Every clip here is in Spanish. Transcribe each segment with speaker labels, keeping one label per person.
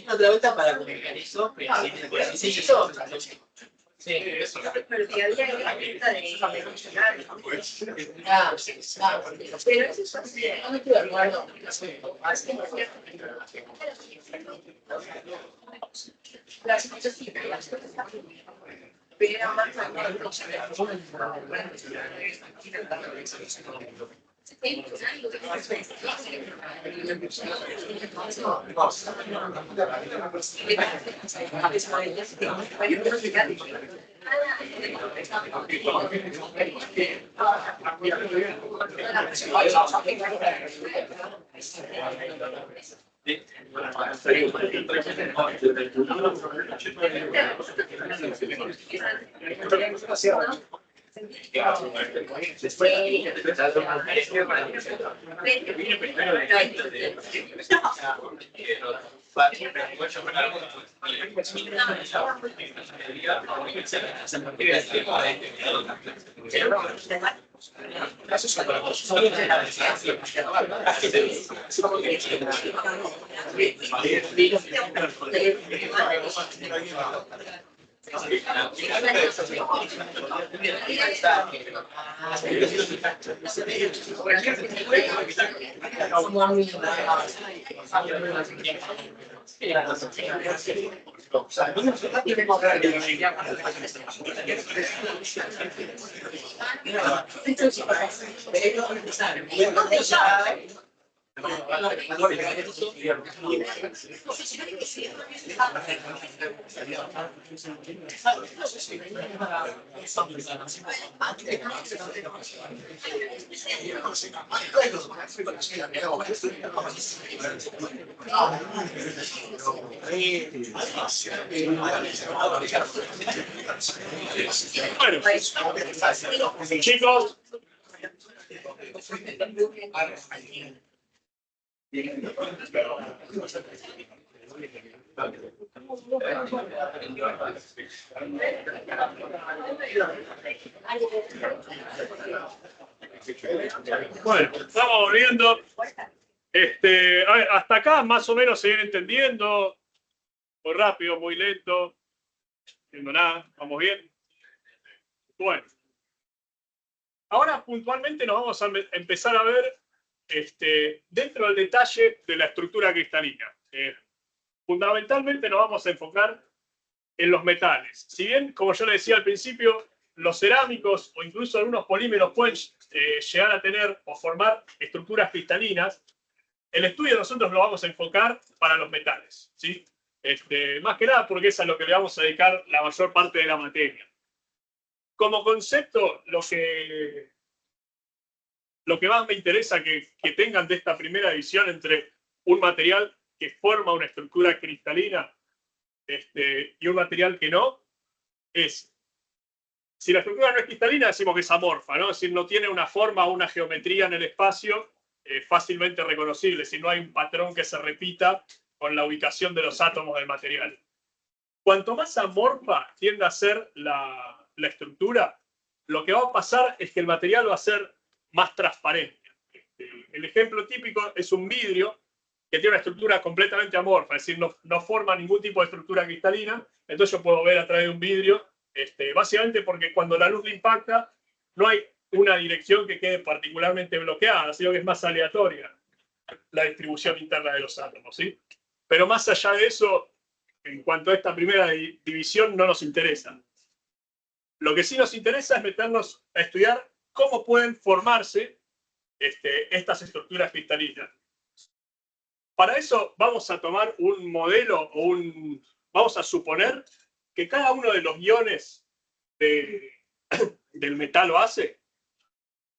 Speaker 1: Otra vuelta para comunicar eso, pero sí, eso. Pero día a día hay una lista de pero eso es así, no me estoy de acuerdo. Las cosas sí, las cosas pero más
Speaker 2: Bueno, chicos. Bueno, estamos volviendo. A ver, hasta acá más o menos se viene entendiendo. Muy rápido, muy lento. No entiendo nada. ¿Vamos bien? Bueno. Ahora puntualmente nos vamos a empezar a ver dentro del detalle de la estructura cristalina. Fundamentalmente nos vamos a enfocar en los metales. Si bien, como yo le decía al principio, los cerámicos o incluso algunos polímeros pueden llegar a tener o formar estructuras cristalinas, el estudio nosotros lo vamos a enfocar para los metales, ¿sí? Más que nada porque es a lo que le vamos a dedicar la mayor parte de la materia. Como concepto, lo que más me interesa que tengan de esta primera división entre un material que forma una estructura cristalina y un material que no, es, si la estructura no es cristalina, decimos que es amorfa, ¿no? Es decir, no tiene una forma o una geometría en el espacio fácilmente reconocible, si no hay un patrón que se repita con la ubicación de los átomos del material. Cuanto más amorfa tiende a ser la estructura, lo que va a pasar es que el material va a ser más transparente. El ejemplo típico es un vidrio que tiene una estructura completamente amorfa, es decir, no forma ningún tipo de estructura cristalina, entonces yo puedo ver a través de un vidrio, básicamente porque cuando la luz le impacta, no hay una dirección que quede particularmente bloqueada, sino que es más aleatoria la distribución interna de los átomos, ¿sí? Pero más allá de eso, en cuanto a esta primera división, no nos interesa. Lo que sí nos interesa es meternos a estudiar cómo pueden formarse estas estructuras cristalinas. Para eso vamos a tomar un modelo o vamos a suponer que cada uno de los iones del metal base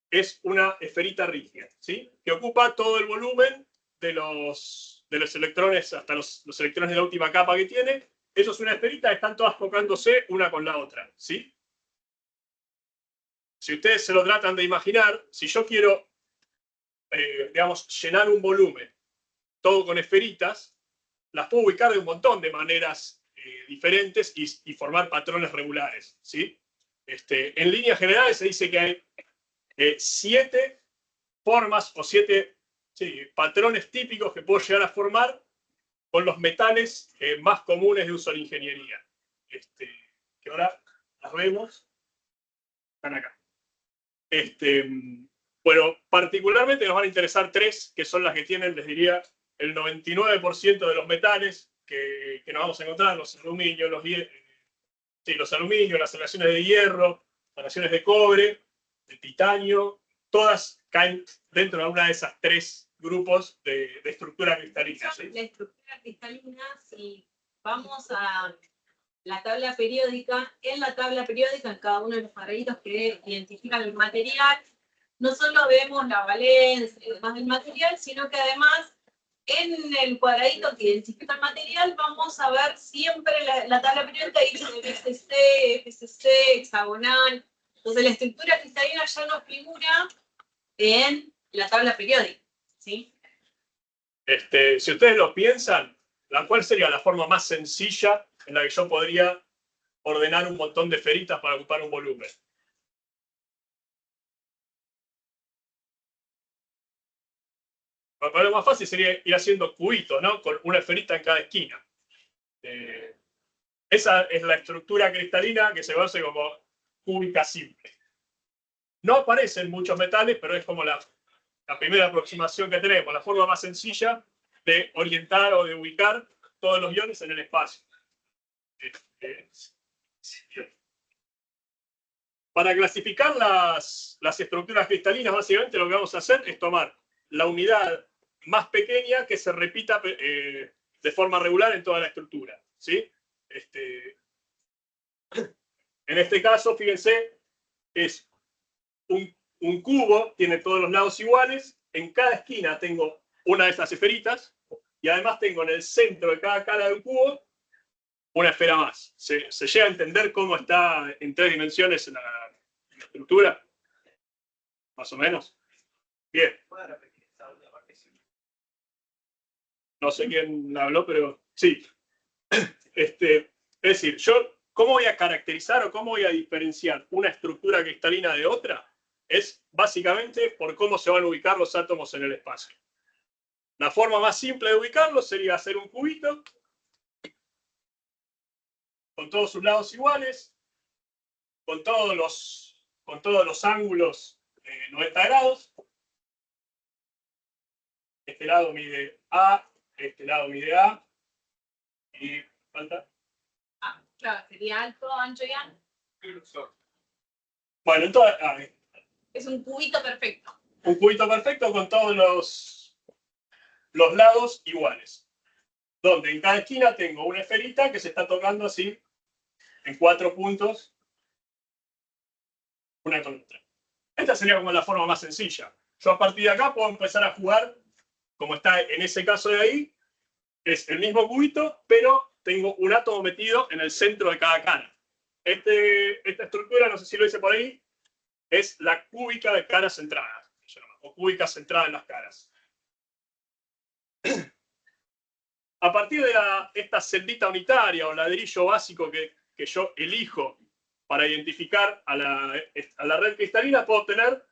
Speaker 2: es una esferita rígida, ¿sí? Que ocupa todo el volumen de los electrones, hasta los electrones de la última capa que tiene. Eso es una esferita, están todas tocándose una con la otra, ¿sí? Si ustedes se lo tratan de imaginar, si yo quiero, digamos, llenar un volumen todo con esferitas, las puedo ubicar de un montón de maneras diferentes y formar patrones regulares, ¿sí? En líneas generales se dice que hay 7 formas o 7 patrones típicos que puedo llegar a formar con los metales más comunes de uso en ingeniería. Que ahora las vemos. Están acá. Bueno, particularmente nos van a interesar 3, que son las que tienen, les diría, el 99% de los metales que nos vamos a encontrar: los aluminios, los aluminios, las aleaciones de hierro, las aleaciones de cobre, de titanio, todas caen dentro de una de esas 3 grupos de estructura cristalina. ¿Sí?
Speaker 3: La estructura cristalina, si vamos a la tabla periódica, en la tabla periódica, en cada uno de los cuadraditos que identifican el material, no solo vemos la valencia y demás del material, sino que además en el cuadradito que identifica el material vamos a ver siempre la tabla periódica dice FCC, FCC, hexagonal. Entonces la estructura cristalina ya no figura en la tabla periódica, ¿sí?
Speaker 2: Si ustedes lo piensan, ¿cuál sería la forma más sencilla en la que yo podría ordenar un montón de esferitas para ocupar un volumen? Lo más fácil sería ir haciendo cubitos, ¿no? Con una esferita en cada esquina. Esa es la estructura cristalina que se conoce como cúbica simple. No aparecen muchos metales, pero es como la primera aproximación que tenemos, la forma más sencilla de orientar o de ubicar todos los iones en el espacio. Para clasificar las estructuras cristalinas, básicamente lo que vamos a hacer es tomar la unidad más pequeña que se repita de forma regular en toda la estructura, ¿sí? En este caso, fíjense, es un cubo, tiene todos los lados iguales, en cada esquina tengo una de estas esferitas, y además tengo en el centro de cada cara del cubo una esfera más. ¿Se llega a entender cómo está en 3 dimensiones la estructura? ¿Más o menos? Bien. No sé quién habló, pero sí. Es decir, ¿cómo voy a caracterizar o cómo voy a diferenciar una estructura cristalina de otra? Es básicamente por cómo se van a ubicar los átomos en el espacio. La forma más simple de ubicarlos sería hacer un cubito con todos sus lados iguales, con todos los ángulos 90 grados. Este lado mide A, este lado mide A, y falta.
Speaker 3: Claro, sería alto, ancho y ancho.
Speaker 2: Bueno, entonces,
Speaker 3: Es un cubito perfecto.
Speaker 2: un cubito perfecto con todos los lados iguales. Donde en cada esquina tengo una esferita que se está tocando así en 4 puntos, una con otra. Esta sería como la forma más sencilla. Yo a partir de acá puedo empezar a jugar, como está en ese caso de ahí, es el mismo cubito, pero tengo un átomo metido en el centro de cada cara. Esta estructura, no sé si lo hice por ahí, es la cúbica de caras centradas, o cúbica centrada en las caras. A partir de esta celdita unitaria o ladrillo básico que yo elijo para identificar a la red cristalina, puedo obtener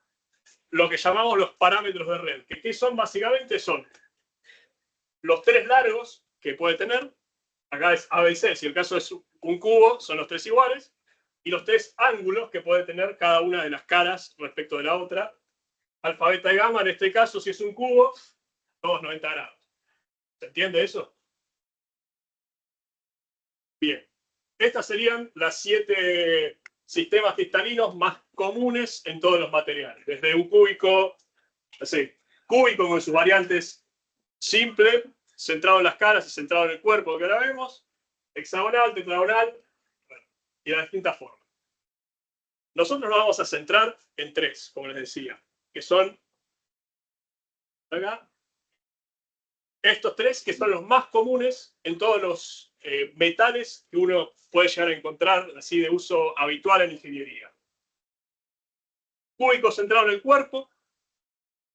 Speaker 2: lo que llamamos los parámetros de red, que ¿qué son? Básicamente son los 3 largos que puede tener, acá es ABC, si el caso es un cubo, son los 3 iguales, y los 3 ángulos que puede tener cada una de las caras respecto de la otra, alfa, beta y gamma. En este caso, si es un cubo, todos 90 grados. ¿Se entiende eso? Bien. Estas serían las 7 sistemas cristalinos más comunes en todos los materiales. Desde un cúbico, cúbico con sus variantes simple, centrado en las caras y centrado en el cuerpo, que ahora vemos, hexagonal, tetragonal, bueno, y de distintas formas. Nosotros nos vamos a centrar en tres, como les decía, que son acá, estos tres que son los más comunes en todos los metales que uno puede llegar a encontrar así de uso habitual en ingeniería. Cúbico centrado en el cuerpo,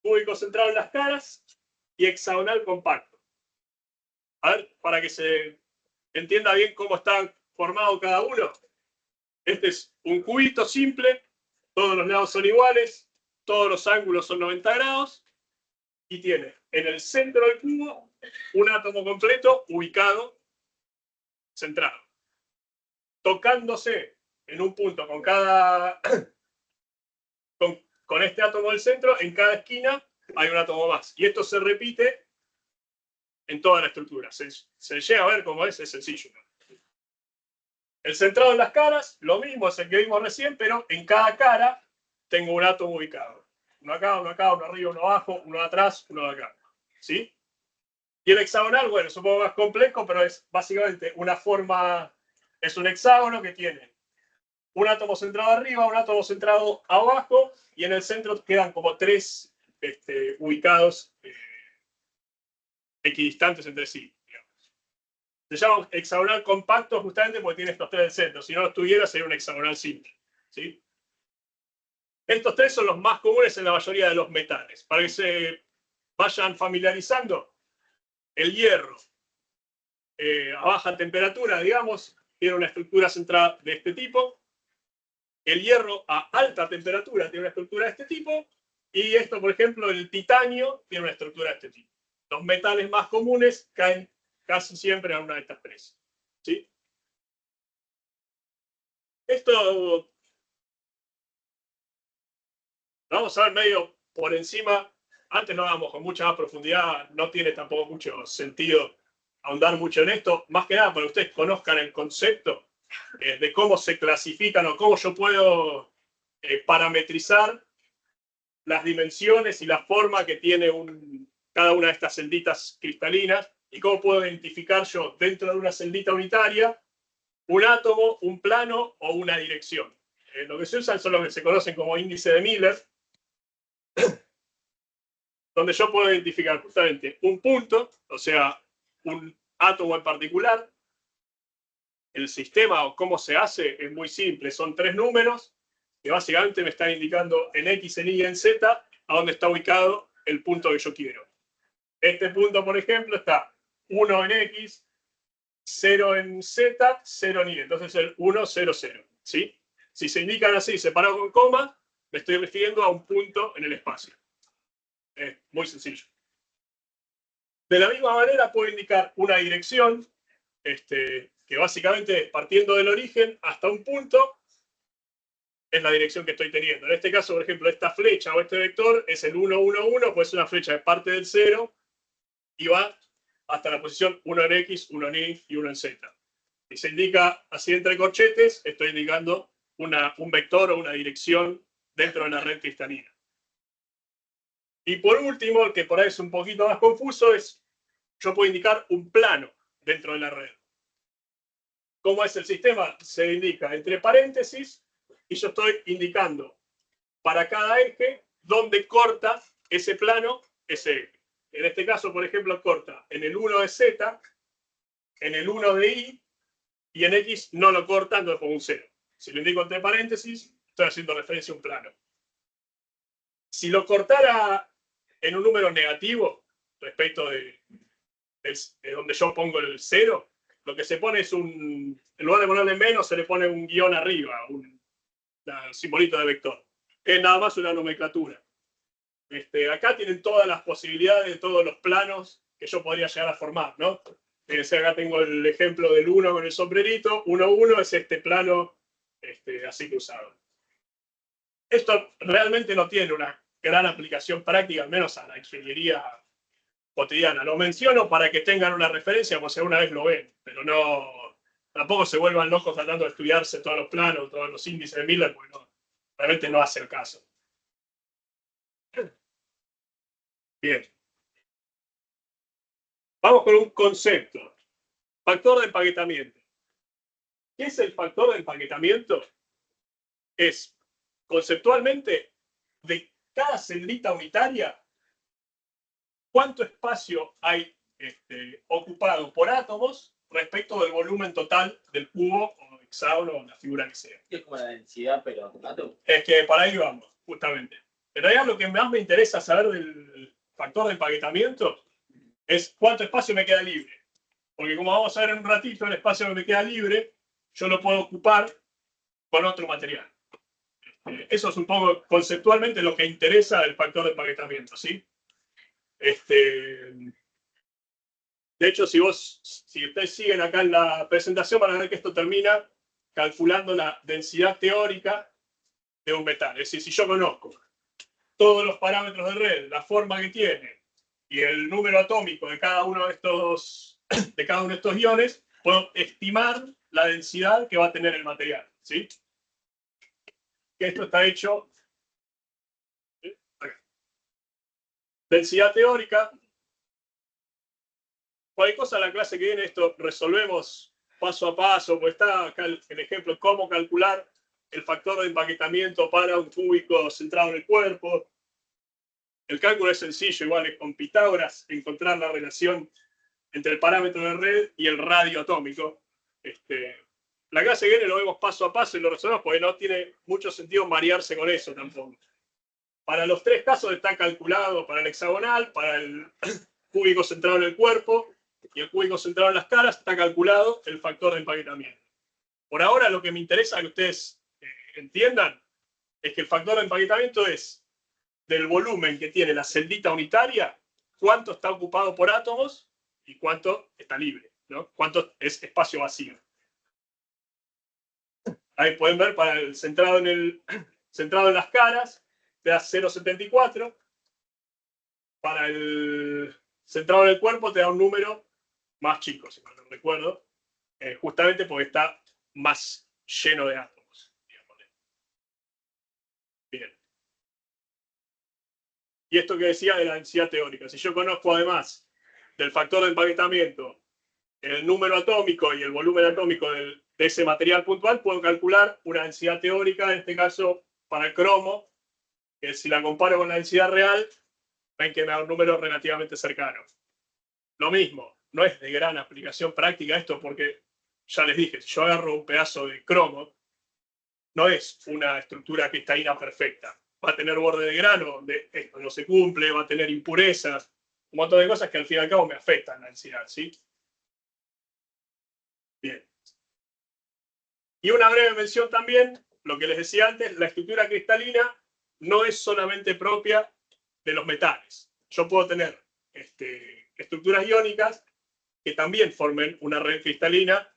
Speaker 2: cúbico centrado en las caras y hexagonal compacto. A ver, para que se entienda bien cómo está formado cada uno. Este es un cubito simple, todos los lados son iguales, todos los ángulos son 90 grados y tiene en el centro del cubo un átomo completo ubicado, centrado, tocándose en un punto con cada con este átomo del centro. En cada esquina hay un átomo más y esto se repite en toda la estructura. Se llega a ver cómo es sencillo. El centrado en las caras, lo mismo es el que vimos recién, pero en cada cara tengo un átomo ubicado. Uno acá, uno acá, uno arriba, uno abajo, uno atrás, uno de acá. ¿Sí? Y el hexagonal, bueno, es un poco más complejo, pero es básicamente una forma, es un hexágono que tiene un átomo centrado arriba, un átomo centrado abajo, y en el centro quedan como tres ubicados equidistantes entre sí. Se llama hexagonal compacto justamente porque tiene estos tres del centro. Si no los tuviera, sería un hexagonal simple. ¿Sí? Estos tres son los más comunes en la mayoría de los metales. Para que se vayan familiarizando, el hierro a baja temperatura, digamos, tiene una estructura centrada de este tipo. El hierro a alta temperatura tiene una estructura de este tipo. Y esto, por ejemplo, el titanio tiene una estructura de este tipo. Los metales más comunes caen casi siempre en una de estas tres. ¿Sí? Esto lo vamos a ver medio por encima. Antes lo hagamos con mucha más profundidad. No tiene tampoco mucho sentido ahondar mucho en esto. Más que nada para que ustedes conozcan el concepto de cómo se clasifican o cómo yo puedo parametrizar las dimensiones y la forma que tiene cada una de estas celditas cristalinas y cómo puedo identificar yo dentro de una celdita unitaria un átomo, un plano o una dirección. Lo que se usan son los que se conocen como índice de Miller, donde yo puedo identificar justamente un punto, o sea, un átomo en particular. El sistema o cómo se hace es muy simple, son tres números que básicamente me están indicando en X, en Y y en Z a dónde está ubicado el punto que yo quiero. Este punto, por ejemplo, está 1 en X, 0 en Z, 0 en Y. Entonces el 1, 0, 0. ¿Sí? Si se indican así, separado con coma, me estoy refiriendo a un punto en el espacio. Es muy sencillo. De la misma manera puedo indicar una dirección, que básicamente partiendo del origen hasta un punto, es la dirección que estoy teniendo. En este caso, por ejemplo, esta flecha o este vector es el 1, 1, 1, pues es una flecha que parte del 0 y va hasta la posición 1 en X, 1 en Y y 1 en Z. Si se indica así entre corchetes, estoy indicando un vector o una dirección dentro de la red cristalina. Y por último, el que por ahí es un poquito más confuso, es yo puedo indicar un plano dentro de la red. ¿Cómo es el sistema? Se indica entre paréntesis y yo estoy indicando para cada eje dónde corta ese plano, ese eje. En este caso, por ejemplo, corta en el 1 de Z, en el 1 de Y, y en X no lo corta, entonces pongo un 0. Si lo indico entre paréntesis, estoy haciendo referencia a un plano. Si lo cortara en un número negativo, respecto de donde yo pongo el 0, lo que se pone es en lugar de ponerle menos, se le pone un guión arriba, un simbolito de vector. Es nada más una nomenclatura. Acá tienen todas las posibilidades de todos los planos que yo podría llegar a formar, ¿no? Fíjense, acá tengo el ejemplo del 1 con el sombrerito. 1, 1 es este plano así cruzado. Esto realmente no tiene una gran aplicación práctica, al menos a la ingeniería cotidiana. Lo menciono para que tengan una referencia, por si alguna vez lo ven, pero no, tampoco se vuelvan locos tratando de estudiarse todos los planos, todos los índices de Miller, porque no, realmente no hace el caso. Bien. Vamos con un concepto. Factor de empaquetamiento. ¿Qué es el factor de empaquetamiento? Es, conceptualmente, de cada celdita unitaria, cuánto espacio hay ocupado por átomos respecto del volumen total del cubo o hexágono o la figura que sea.
Speaker 4: Es como la densidad, pero átomos.
Speaker 2: Es que para ahí vamos, justamente. En realidad lo que más me interesa saber del factor de empaquetamiento es cuánto espacio me queda libre. Porque como vamos a ver en un ratito, el espacio que me queda libre, yo lo puedo ocupar con otro material. Eso es un poco conceptualmente lo que interesa del factor de empaquetamiento, ¿sí? De hecho, si ustedes siguen acá en la presentación, van a ver que esto termina calculando la densidad teórica de un metal. Es decir, si yo conozco todos los parámetros de red, la forma que tiene y el número atómico de cada uno de estos iones, puedo estimar la densidad que va a tener el material, ¿sí? Que esto está hecho acá. Densidad teórica. Cualquier cosa en la clase que viene, esto resolvemos paso a paso, pues está acá el ejemplo, cómo calcular el factor de empaquetamiento para un cúbico centrado en el cuerpo. El cálculo es sencillo, igual es con Pitágoras, encontrar la relación entre el parámetro de red y el radio atómico. La clase que viene lo vemos paso a paso y lo resolvemos porque no tiene mucho sentido marearse con eso tampoco. Para los tres casos está calculado para el hexagonal, para el cúbico centrado en el cuerpo y el cúbico centrado en las caras, está calculado el factor de empaquetamiento. Por ahora lo que me interesa que ustedes entiendan es que el factor de empaquetamiento es del volumen que tiene la celdita unitaria, cuánto está ocupado por átomos y cuánto está libre, ¿no? Cuánto es espacio vacío. Ahí pueden ver para el centrado en las caras, te da 0,74. Para el centrado en el cuerpo te da un número más chico, si no lo recuerdo, justamente porque está más lleno de átomos. Bien. Y esto que decía de la densidad teórica. Si yo conozco además del factor de empaquetamiento, el número atómico y el volumen atómico de ese material puntual, puedo calcular una densidad teórica, en este caso para el cromo, que si la comparo con la densidad real, ven que me da un número relativamente cercano. Lo mismo, no es de gran aplicación práctica esto porque, ya les dije, si yo agarro un pedazo de cromo, no es una estructura cristalina perfecta. Va a tener borde de grano, esto no se cumple, va a tener impurezas, un montón de cosas que al fin y al cabo me afectan la densidad, ¿sí? Bien. Y una breve mención también, lo que les decía antes, la estructura cristalina no es solamente propia de los metales. Yo puedo tener estructuras iónicas que también formen una red cristalina.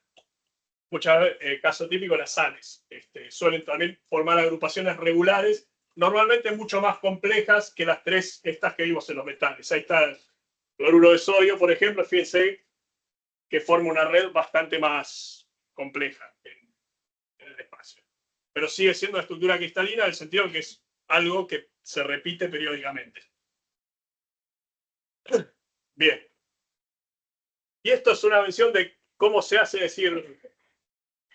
Speaker 2: Muchas veces, caso típico, las sales. Suelen también formar agrupaciones regulares, normalmente mucho más complejas que las tres estas que vimos en los metales. Ahí está el cloruro de sodio, por ejemplo, fíjense que forma una red bastante más compleja en el espacio. Pero sigue siendo una estructura cristalina en el sentido que es algo que se repite periódicamente. Bien. Y esto es una mención de cómo se hace, decir,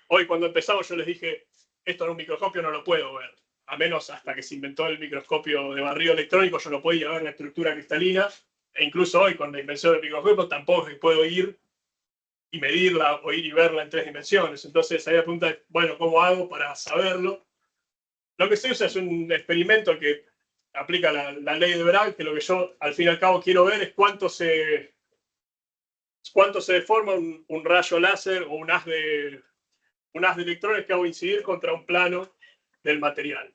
Speaker 2: hoy cuando empezamos yo les dije, esto en un microscopio no lo puedo ver, a menos hasta que se inventó el microscopio de barrido electrónico yo no podía ver la estructura cristalina, e incluso hoy con la invención del microscopio tampoco puedo ir y medirla o ir y verla en 3 dimensiones. Entonces ahí la pregunta es, bueno, ¿cómo hago para saberlo? Lo que se usa es un experimento que aplica la ley de Bragg, que lo que yo al fin y al cabo quiero ver es cuánto se deforma un rayo láser o un haz de electrones que hago incidir contra un plano del material.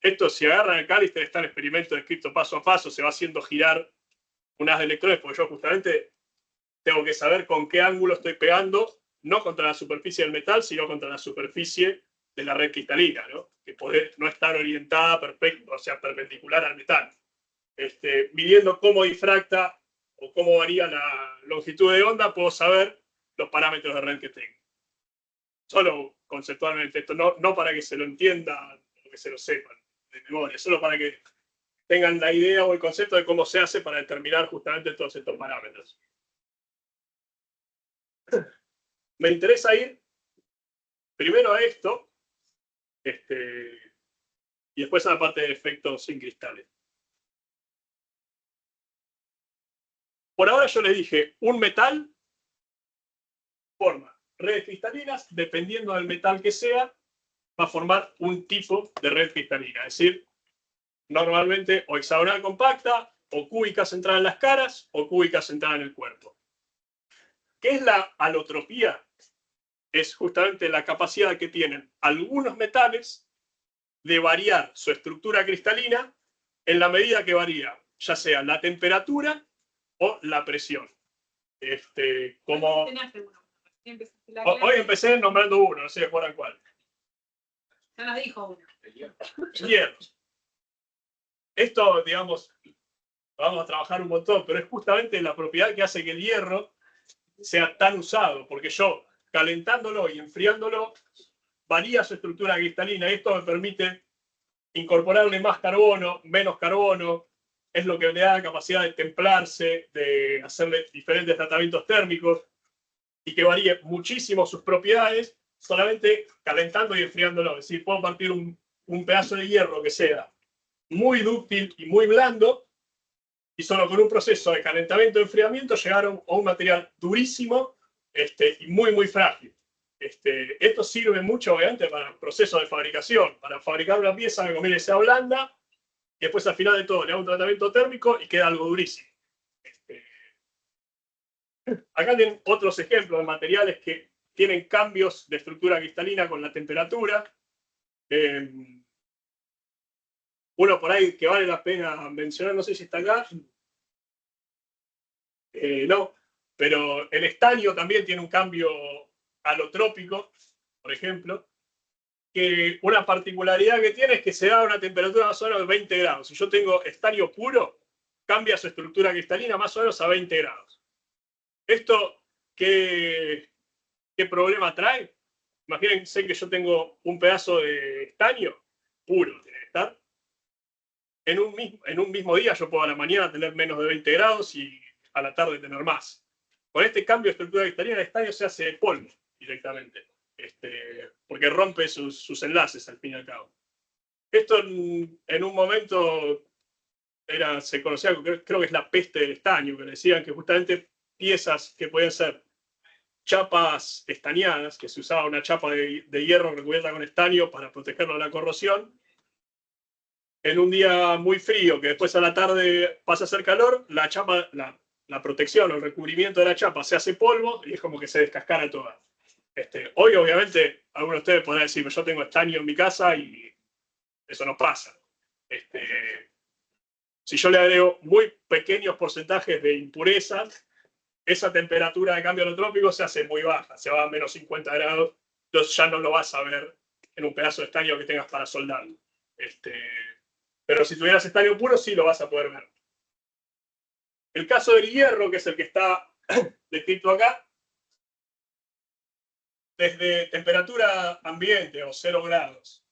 Speaker 2: Esto, si agarran el Callister, está el experimento descrito paso a paso, se va haciendo girar un haz de electrones, porque yo justamente tengo que saber con qué ángulo estoy pegando, no contra la superficie del metal, sino contra la superficie de la red cristalina, ¿no? Que no estar orientada perfecto, o sea, perpendicular al metal. Midiendo cómo difracta o cómo varía la longitud de onda, puedo saber los parámetros de red que tengo. Solo conceptualmente, esto no para que se lo entienda o que se lo sepan de memoria, solo para que tengan la idea o el concepto de cómo se hace para determinar justamente todos estos parámetros. Me interesa ir primero a esto, y después a la parte de efectos sin cristales. Por ahora yo les dije, un metal forma redes cristalinas, dependiendo del metal que sea, va a formar un tipo de red cristalina. Es decir, normalmente o hexagonal compacta, o cúbica centrada en las caras, o cúbica centrada en el cuerpo. ¿Qué es la alotropía? Es justamente la capacidad que tienen algunos metales de variar su estructura cristalina en la medida que varía, ya sea la temperatura o la presión. Como hoy empecé nombrando uno, no sé de cuál.
Speaker 3: Ya nos dijo uno.
Speaker 2: Hierro. Esto, digamos, vamos a trabajar un montón, pero es justamente la propiedad que hace que el hierro sea tan usado, porque yo, calentándolo y enfriándolo, varía su estructura cristalina, y esto me permite incorporarle más carbono, menos carbono, es lo que le da la capacidad de templarse, de hacerle diferentes tratamientos térmicos, y que varíe muchísimo sus propiedades solamente calentando y enfriándolo. Es decir, puedo partir un pedazo de hierro que sea muy dúctil y muy blando, y solo con un proceso de calentamiento y enfriamiento llegaron a un material durísimo y muy, muy frágil. Esto sirve mucho, obviamente, para el proceso de fabricación, para fabricar una pieza que conviene sea blanda, y después al final de todo le hago un tratamiento térmico y queda algo durísimo. Acá tienen otros ejemplos de materiales que tienen cambios de estructura cristalina con la temperatura. Uno por ahí que vale la pena mencionar, no sé si está acá. No, pero el estaño también tiene un cambio alotrópico, por ejemplo, que una particularidad que tiene es que se da a una temperatura más o menos de 20 grados. Si yo tengo estaño puro, cambia su estructura cristalina más o menos a 20 grados. ¿Esto qué problema trae? Imagínense que yo tengo un pedazo de estaño puro, tiene que estar. En un mismo día yo puedo a la mañana tener menos de 20 grados y a la tarde tener más. Con este cambio de estructura cristalina, el estaño se hace polvo directamente, porque rompe sus enlaces al fin y al cabo. Esto en un momento se conocía, creo que es la peste del estaño, que decían que justamente piezas que pueden ser chapas estañadas, que se usaba una chapa de hierro recubierta con estaño para protegerlo de la corrosión, en un día muy frío, que después a la tarde pasa a hacer calor, la chapa, la protección o el recubrimiento de la chapa se hace polvo y es como que se descascara toda. Hoy, obviamente, algunos de ustedes podrán decir, yo tengo estaño en mi casa y eso no pasa. Si yo le agrego muy pequeños porcentajes de impurezas, esa temperatura de cambio alotrópico se hace muy baja, se va a menos 50 grados, entonces ya no lo vas a ver en un pedazo de estaño que tengas para soldar. Pero si tuvieras estaño puro, sí lo vas a poder ver. El caso del hierro, que es el que está descrito acá, desde temperatura ambiente o 0 grados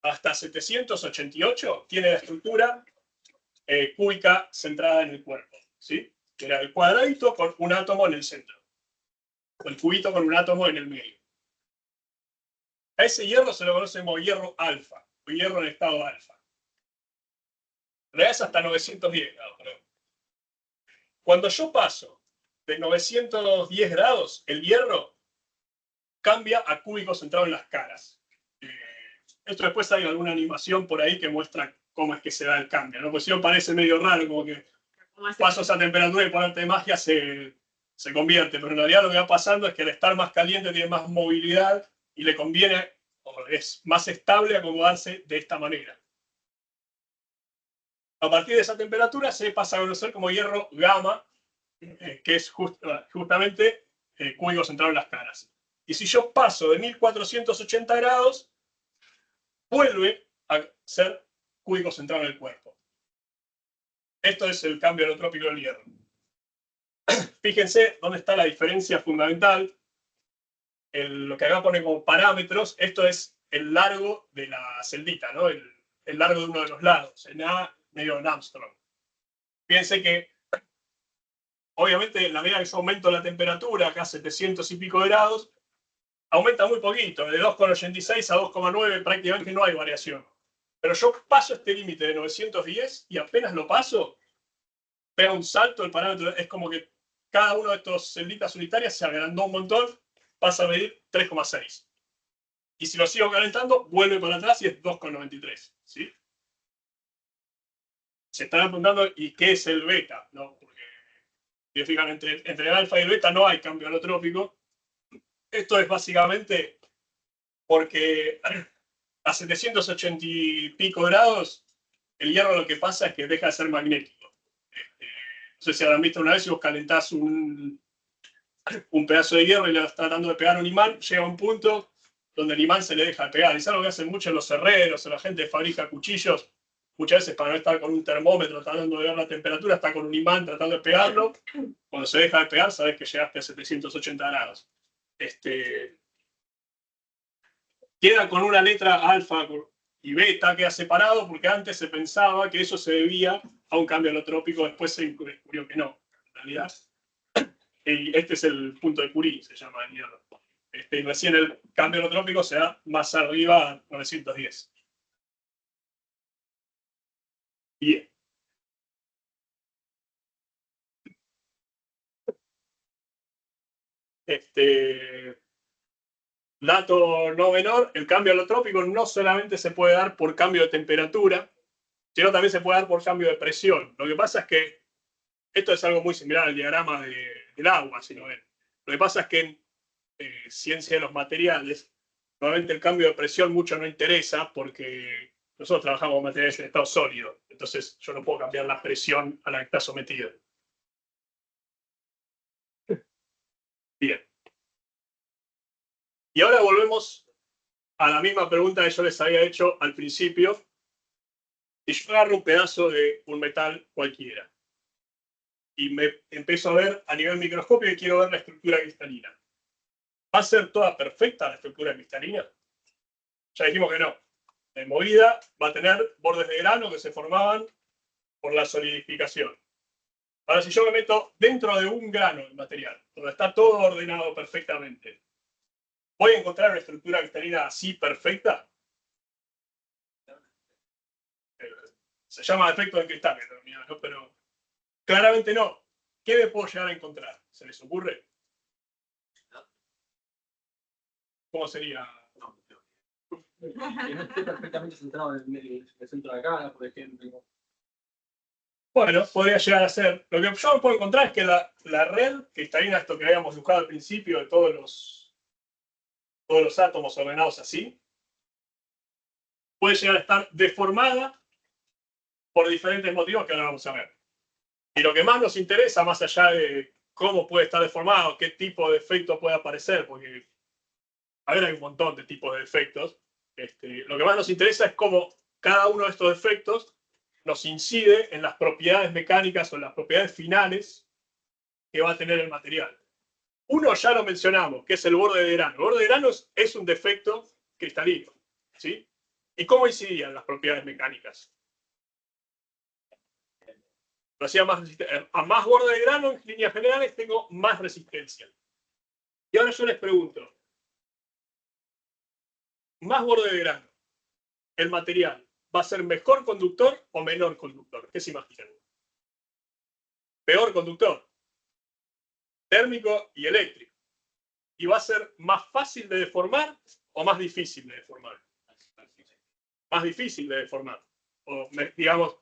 Speaker 2: hasta 788, tiene la estructura cúbica centrada en el cuerpo, ¿sí? Que era el cuadradito con un átomo en el centro, o el cubito con un átomo en el medio. A ese hierro se lo conoce como hierro alfa, o hierro en estado alfa. En realidad es hasta 910 grados, creo. Cuando yo paso de 910 grados, el hierro cambia a cúbico centrado en las caras. Esto después hay alguna animación por ahí que muestra cómo es que se da el cambio, ¿no? Pues si no parece medio raro, como que paso esa temperatura y por arte de magia se convierte, pero en realidad lo que va pasando es que al estar más caliente tiene más movilidad y le conviene, o es más estable acomodarse de esta manera. A partir de esa temperatura se pasa a conocer como hierro gamma, que es justamente cúbico centrado en las caras. Y si yo paso de 1480 grados, vuelve a ser cúbico centrado en el cuerpo. Esto es el cambio alotrópico del hierro. Fíjense dónde está la diferencia fundamental. Lo que acá pone como parámetros, esto es el largo de la celdita, ¿no? El largo de uno de los lados. medio en Armstrong. Piense que, obviamente, en la medida que yo aumento la temperatura, acá a 700 y pico de grados, aumenta muy poquito, de 2,86 a 2,9 prácticamente no hay variación. Pero yo paso este límite de 910 y apenas lo paso, pega un salto, el parámetro es como que cada uno de estos celditas unitarias se agrandó un montón, pasa a medir 3,6. Y si lo sigo calentando, vuelve para atrás y es 2,93. ¿Sí? Se están preguntando, ¿y qué es el beta? ¿No? Porque, si fijan, entre el alfa y el beta no hay cambio alotrópico. Esto es básicamente porque a 780 y pico grados, el hierro lo que pasa es que deja de ser magnético. No sé si habrán visto una vez, si vos calentás un pedazo de hierro y le estás tratando de pegar un imán, llega a un punto donde el imán se le deja de pegar. Es algo que hacen mucho en los herreros, o la gente que fabrica cuchillos. Muchas veces para no estar con un termómetro tratando de ver la temperatura, está con un imán tratando de pegarlo. Cuando se deja de pegar, sabes que llegaste a 780 grados. Queda con una letra alfa y beta, queda separado, porque antes se pensaba que eso se debía a un cambio alotrópico, después se descubrió que no, en realidad. Y este es el punto de Curie, se llama el hierro. Y recién el cambio alotrópico se da más arriba a 910. Bien. Dato no menor, el cambio alotrópico no solamente se puede dar por cambio de temperatura, sino también se puede dar por cambio de presión. Lo que pasa es que esto es algo muy similar al diagrama del agua, si lo ven. Lo que pasa es que en ciencia de los materiales, normalmente el cambio de presión mucho no interesa porque nosotros trabajamos con materiales en estado sólido. Entonces yo no puedo cambiar la presión a la que está sometida. Bien. Y ahora volvemos a la misma pregunta que yo les había hecho al principio. Si yo agarro un pedazo de un metal cualquiera y me empiezo a ver a nivel microscopio y quiero ver la estructura cristalina, ¿va a ser toda perfecta la estructura cristalina? Ya dijimos que no. En movida va a tener bordes de grano que se formaban por la solidificación. Ahora, si yo me meto dentro de un grano de material, donde está todo ordenado perfectamente, ¿voy a encontrar una estructura cristalina así perfecta? Se llama efecto del cristal, ¿no? Pero claramente no. ¿Qué me puedo llegar a encontrar? ¿Se les ocurre? ¿Cómo sería?
Speaker 5: Que no esté perfectamente centrado en el centro de la cara, por ejemplo.
Speaker 2: Bueno, podría llegar a ser. Lo que yo puedo encontrar es que la red cristalina, esto que habíamos buscado al principio, de todos los átomos ordenados así, puede llegar a estar deformada por diferentes motivos que ahora vamos a ver. Y lo que más nos interesa, más allá de cómo puede estar deformado, qué tipo de efecto puede aparecer, porque a ver, hay un montón de tipos de efectos. Lo que más nos interesa es cómo cada uno de estos efectos nos incide en las propiedades mecánicas o en las propiedades finales que va a tener el material. Uno ya lo mencionamos, que es el borde de grano. El borde de grano es un defecto cristalino, ¿sí? ¿Y cómo incidían las propiedades mecánicas? Lo hacía más resistente. A más borde de grano, en líneas generales, tengo más resistencia. Y ahora yo les pregunto, más borde de grano, ¿el material va a ser mejor conductor o menor conductor? ¿Qué se imaginan? Peor conductor, térmico y eléctrico. ¿Y va a ser más fácil de deformar o más difícil de deformar? Más difícil de deformar. O, digamos,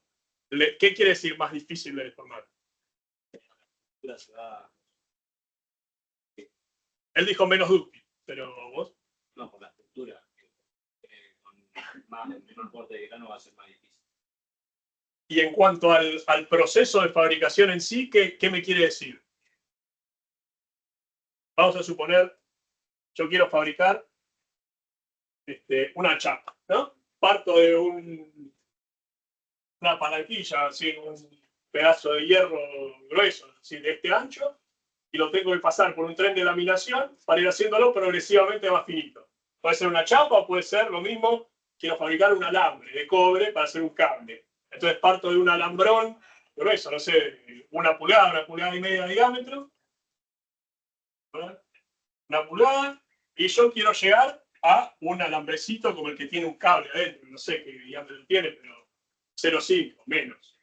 Speaker 2: ¿qué quiere decir más difícil de deformar? Él dijo menos dúctil, pero vos.
Speaker 4: No, por la estructura. Con menor borde de grano va a ser más difícil.
Speaker 2: Y en cuanto al proceso de fabricación en sí, ¿qué me quiere decir? Vamos a suponer, yo quiero fabricar una chapa, ¿no? Parto de una palanquilla, así, un pedazo de hierro grueso, así, de este ancho, y lo tengo que pasar por un tren de laminación para ir haciéndolo progresivamente más finito. Puede ser una chapa o puede ser lo mismo, quiero fabricar un alambre de cobre para hacer un cable. Entonces parto de un alambrón grueso, no sé, 1 pulgada, 1,5 pulgadas de diámetro, una pulgada, y yo quiero llegar a un alambrecito como el que tiene un cable adentro, no sé qué diámetro tiene, pero 0,5 menos.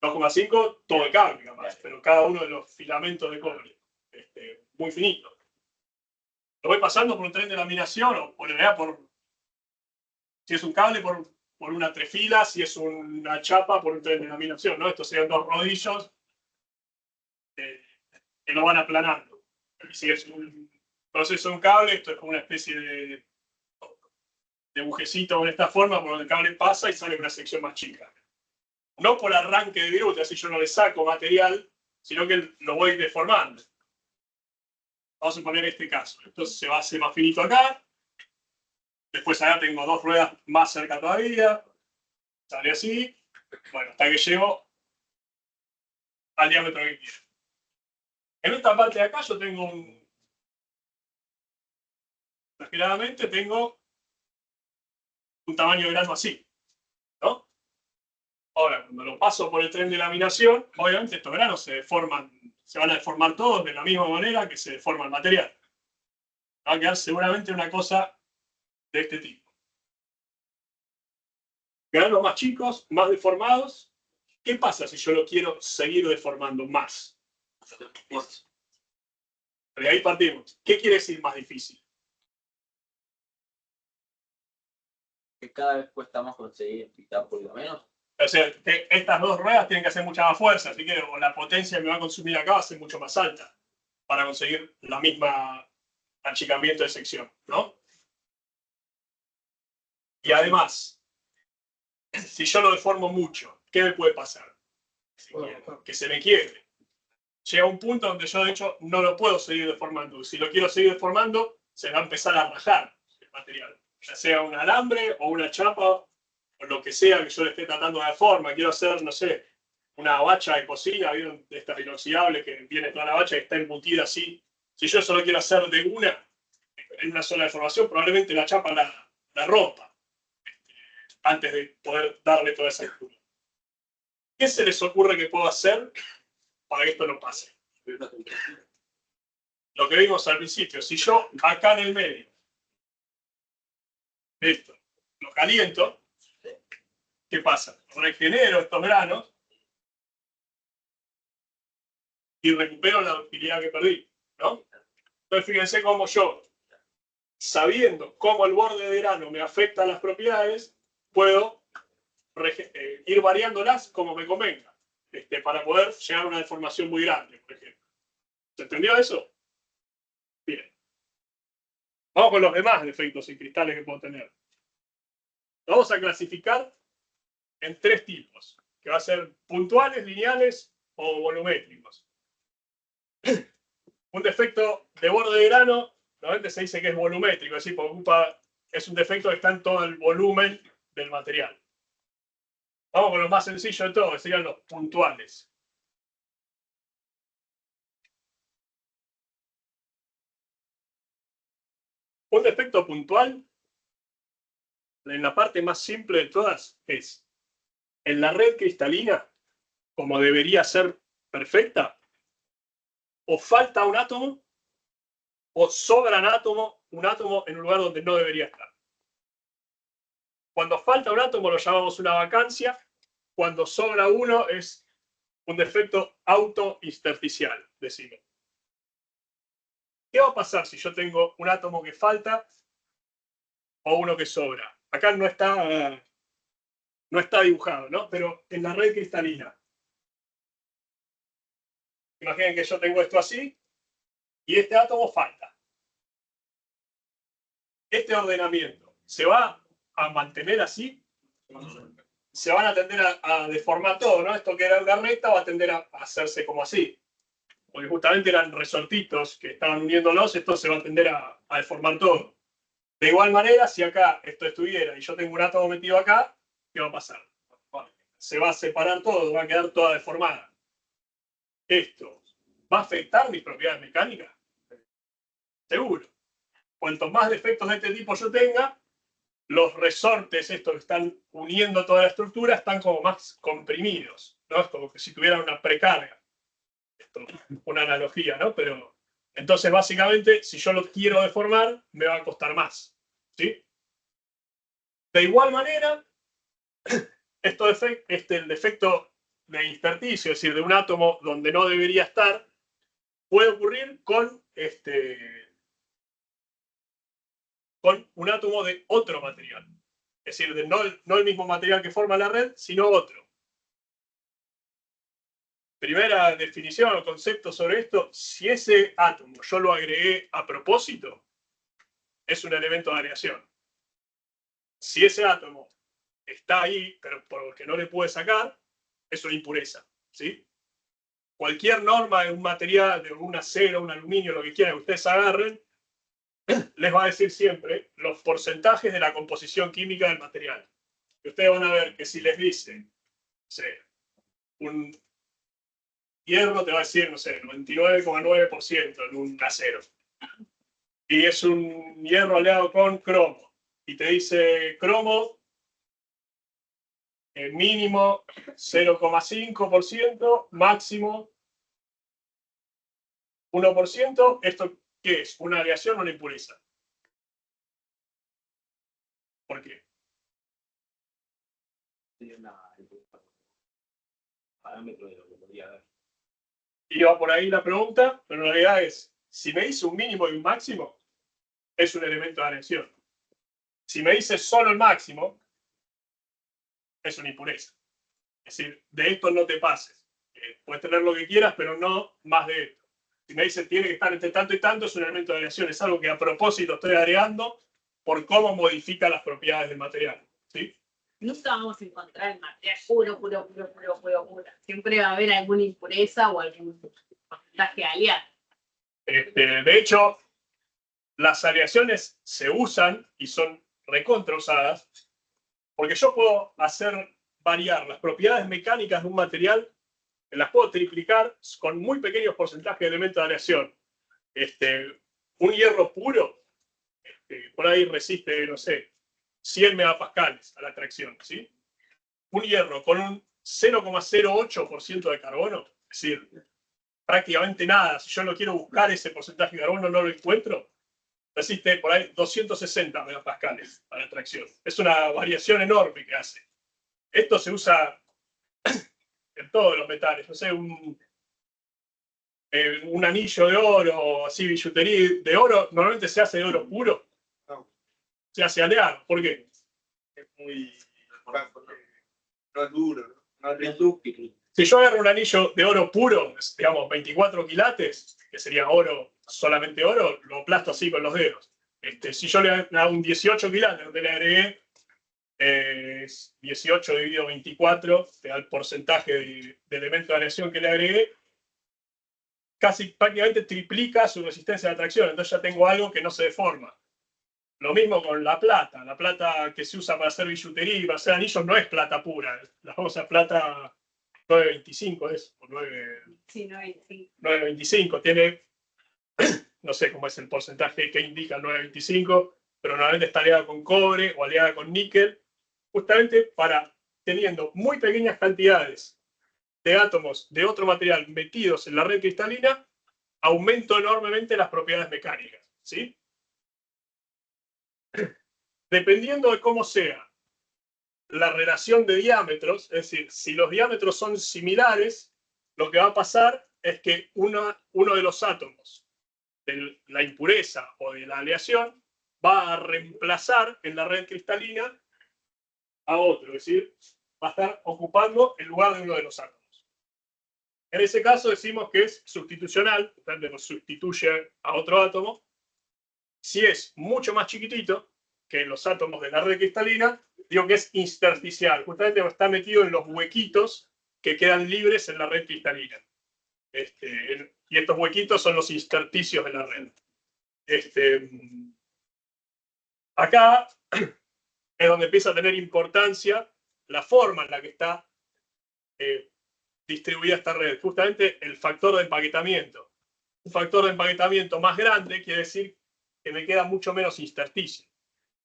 Speaker 2: 2,5 todo el cable capaz, pero cada uno de los filamentos de cobre, muy finito. Lo voy pasando por un tren de laminación o por si es un cable por una trefila, si es una chapa por un tren de laminación, ¿no? Estos serían 2 rodillos que lo van aplanando. Si es un proceso de un cable, esto es como una especie de bujecito de esta forma por donde el cable pasa y sale una sección más chica. No por arranque de viruta, así yo no le saco material, sino que lo voy deformando. Vamos a poner este caso. Entonces se va a hacer más finito acá. Después acá tengo 2 ruedas más cerca todavía. Sale así. Bueno, hasta que llego al diámetro que quiero. En esta parte de acá yo tengo exageradamente tengo un tamaño de grano así, ¿no? Ahora, cuando lo paso por el tren de laminación, obviamente estos granos se van a deformar todos de la misma manera que se deforma el material. Va a quedar seguramente una cosa de este tipo. Granos más chicos, más deformados. ¿Qué pasa si yo lo quiero seguir deformando más? De ahí partimos. ¿Qué quiere decir más difícil?
Speaker 4: Que cada vez cuesta más conseguir quitar por lo menos.
Speaker 2: O sea, estas 2 ruedas tienen que hacer mucha más fuerza, así que la potencia que me va a consumir acá va a ser mucho más alta para conseguir la misma achicamiento de sección, ¿no? Y además, si yo lo deformo mucho, ¿qué me puede pasar? Que se me quiebre. Llega un punto donde yo, de hecho, no lo puedo seguir deformando. Si lo quiero seguir deformando, se va a empezar a rajar el material. Ya sea un alambre o una chapa o lo que sea que yo le esté tratando de dar forma. Quiero hacer, no sé, una bacha de cocina, ¿vieron? De esta inoxidable que viene toda la bacha y está embutida así. Si yo solo quiero hacer de en una sola deformación, probablemente la chapa la rompa antes de poder darle toda esa altura. ¿Qué se les ocurre que puedo hacer para que esto no pase? Lo que vimos al principio, si yo acá en el medio, esto, lo caliento, ¿qué pasa? Regenero estos granos y recupero la ductilidad que perdí, ¿no? Entonces fíjense cómo yo, sabiendo cómo el borde de grano me afecta a las propiedades, puedo ir variándolas como me convenga, para poder llegar a una deformación muy grande, por ejemplo. ¿Se entendió eso? Bien. Vamos con los demás defectos en cristales que puedo tener. Lo vamos a clasificar en 3 tipos, que va a ser puntuales, lineales o volumétricos. Un defecto de borde de grano, normalmente se dice que es volumétrico, es decir, es un defecto que está en todo el volumen del material. Vamos con lo más sencillo de todo, que serían los puntuales. Un defecto puntual, en la parte más simple de todas, es en la red cristalina, como debería ser perfecta, o falta un átomo, o sobra un átomo en un lugar donde no debería estar. Cuando falta un átomo lo llamamos una vacancia, cuando sobra uno es un defecto autointersticial, decimos. ¿Qué va a pasar si yo tengo un átomo que falta o uno que sobra? Acá no está dibujado, ¿no? Pero en la red cristalina. Imaginen que yo tengo esto así y este átomo falta. Este ordenamiento se va a mantener así. Se van a tender a deformar todo, ¿no? Esto que era una recta va a tender a hacerse como así. Porque justamente eran resortitos que estaban uniéndolos, esto se va a tender a deformar todo. De igual manera, si acá esto estuviera y yo tengo un átomo metido acá, ¿qué va a pasar? Se va a separar todo, va a quedar toda deformada. ¿Esto va a afectar mis propiedades mecánicas? Seguro. Cuanto más defectos de este tipo yo tenga, los resortes, estos que están uniendo toda la estructura, están como más comprimidos, ¿no? Es como que si tuvieran una precarga. Esto, una analogía, ¿no? Pero entonces, básicamente, si yo lo quiero deformar, me va a costar más, ¿sí? De igual manera, el defecto de intersticio, es decir, de un átomo donde no debería estar, puede ocurrir con un átomo de otro material. Es decir, no el mismo material que forma la red, sino otro. Primera definición o concepto sobre esto: si ese átomo yo lo agregué a propósito, es un elemento de aleación. Si ese átomo está ahí, pero porque no le pude sacar, es una impureza, ¿sí? Cualquier norma de un material, de un acero, un aluminio, lo que quieran que ustedes agarren, les va a decir siempre los porcentajes de la composición química del material. Y ustedes van a ver que si les dice, no sé, un hierro te va a decir, no sé, 99,9% en un acero. Y es un hierro aliado con cromo. Y te dice cromo, mínimo 0,5%, máximo 1%. ¿Esto qué es? ¿Una aleación o una impureza? ¿Por qué?
Speaker 4: Parámetro de lo que podría haber.
Speaker 2: Iba por ahí la pregunta, pero en realidad es, si me dice un mínimo y un máximo, es un elemento de aleación. Si me dice solo el máximo, es una impureza. Es decir, de esto no te pases. Puedes tener lo que quieras, pero no más de esto. Si me dice tiene que estar entre tanto y tanto, es un elemento de aleación. Es algo que a propósito estoy agregando por cómo modifica las propiedades del material, ¿sí?
Speaker 3: Nunca vamos a encontrar el material puro. Siempre va a haber alguna impureza o algún porcentaje aliado.
Speaker 2: De hecho, las aleaciones se usan y son recontra usadas porque yo puedo hacer variar las propiedades mecánicas de un material, las puedo triplicar con muy pequeños porcentajes de elementos de aleación. Un hierro puro, por ahí resiste, no sé, 100 megapascales a la tracción, ¿sí? Un hierro con un 0,08% de carbono, es decir, prácticamente nada. Si yo no quiero buscar ese porcentaje de carbono, no lo encuentro, resiste por ahí 260 megapascales a la tracción. Es una variación enorme que hace. Esto se usa en todos los metales. No sé, un anillo de oro, así, billutería de oro, normalmente se hace de oro puro. Se hace aleado. ¿Por qué?
Speaker 6: Es muy. No es duro, no es
Speaker 4: dúctil.
Speaker 2: Si yo agarro un anillo de oro puro, digamos 24 quilates, que sería oro, solamente oro, lo aplasto así con los dedos. Si yo le hago un 18 quilates, donde le agregué 18 dividido 24, te da el porcentaje de elementos de aleación que le agregué, casi prácticamente triplica su resistencia a la tracción. Entonces ya tengo algo que no se deforma. Lo mismo con la plata. La plata que se usa para hacer billutería y para hacer anillos no es plata pura. La famosa plata 925 es, o 9...
Speaker 3: Sí, 925.
Speaker 2: 925 tiene, no sé cómo es el porcentaje que indica el 925, pero normalmente está aliada con cobre o aliada con níquel, justamente para, teniendo muy pequeñas cantidades de átomos de otro material metidos en la red cristalina, aumento enormemente las propiedades mecánicas, ¿sí? Dependiendo de cómo sea la relación de diámetros, es decir, si los diámetros son similares, lo que va a pasar es que uno de los átomos de la impureza o de la aleación va a reemplazar en la red cristalina a otro, es decir, va a estar ocupando el lugar de uno de los átomos. En ese caso decimos que es sustitucional, sustituye a otro átomo. Si es mucho más chiquitito que los átomos de la red cristalina, digo que es intersticial, justamente está metido en los huequitos que quedan libres en la red cristalina. Y estos huequitos son los intersticios de la red. Acá es donde empieza a tener importancia la forma en la que está distribuida esta red. Justamente el factor de empaquetamiento. Un factor de empaquetamiento más grande quiere decir que me queda mucho menos intersticio.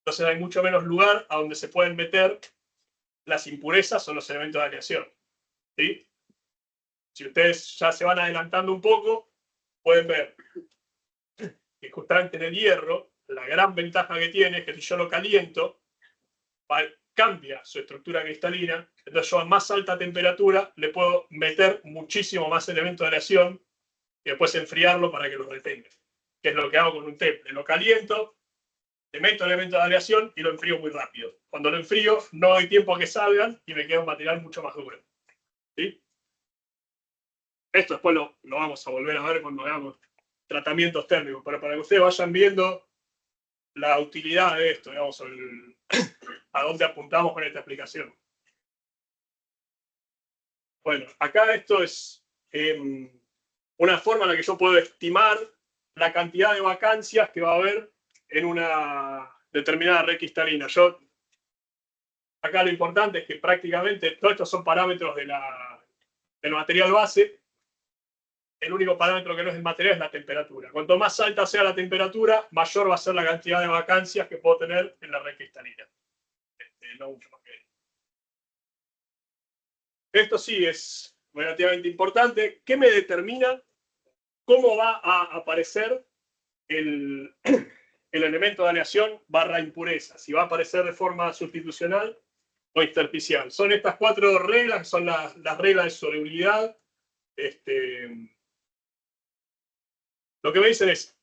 Speaker 2: Entonces hay mucho menos lugar a donde se pueden meter las impurezas o los elementos de aleación. ¿Sí? Si ustedes ya se van adelantando un poco, pueden ver que justamente en el hierro, la gran ventaja que tiene es que si yo lo caliento, cambia su estructura cristalina, entonces yo a más alta temperatura le puedo meter muchísimo más elementos de aleación y después enfriarlo para que lo retenga. Que es lo que hago con un temple. Lo caliento, le meto elementos de aleación y lo enfrío muy rápido. Cuando lo enfrío, no doy tiempo a que salgan y me queda un material mucho más duro. ¿Sí? Esto después lo vamos a volver a ver cuando hagamos tratamientos térmicos, pero para que ustedes vayan viendo la utilidad de esto, digamos, a dónde apuntamos con esta explicación. Bueno, acá esto es una forma en la que yo puedo estimar la cantidad de vacancias que va a haber en una determinada red cristalina. Acá lo importante es que prácticamente todos estos son parámetros del material base. El único parámetro que no es el material es la temperatura. Cuanto más alta sea la temperatura, mayor va a ser la cantidad de vacancias que puedo tener en la red cristalina. No mucho más que eso. Esto sí es relativamente importante. ¿Qué me determina cómo va a aparecer el elemento de aleación barra impureza? Si va a aparecer de forma sustitucional o intersticial. Son estas 4 reglas, que son las reglas de solubilidad. Lo que me dicen es,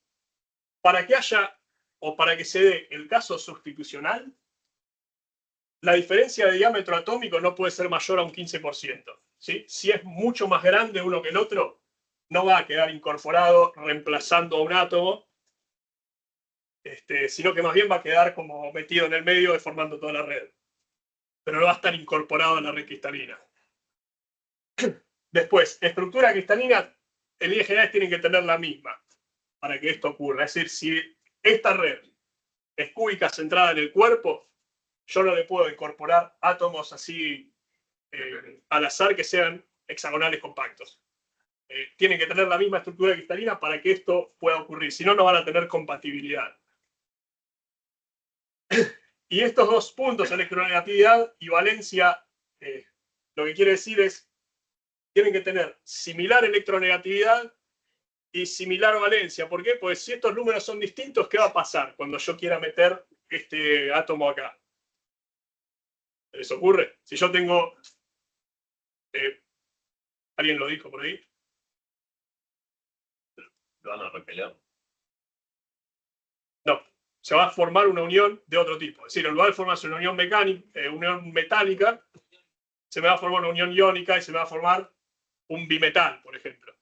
Speaker 2: para que haya o para que se dé el caso sustitucional, la diferencia de diámetro atómico no puede ser mayor a un 15%. ¿Sí? Si es mucho más grande uno que el otro, no va a quedar incorporado reemplazando a un átomo, sino que más bien va a quedar como metido en el medio deformando toda la red. Pero no va a estar incorporado en la red cristalina. Después, estructura cristalina, en líneas generales tienen que tener la misma para que esto ocurra. Es decir, si esta red es cúbica centrada en el cuerpo, yo no le puedo incorporar átomos así al azar que sean hexagonales compactos. Tienen que tener la misma estructura cristalina para que esto pueda ocurrir. Si no, no van a tener compatibilidad. Y estos 2 puntos, electronegatividad y valencia, lo que quiere decir es tienen que tener similar electronegatividad y similar valencia. ¿Por qué? Pues si estos números son distintos, ¿qué va a pasar cuando yo quiera meter este átomo acá? ¿Les ocurre? Si yo tengo... ¿alguien lo dijo por ahí?
Speaker 7: ¿Lo van a repeler?
Speaker 2: No. Se va a formar una unión de otro tipo. Es decir, en lugar de formarse una unión unión metálica, se me va a formar una unión iónica y se me va a formar un bimetal, por ejemplo.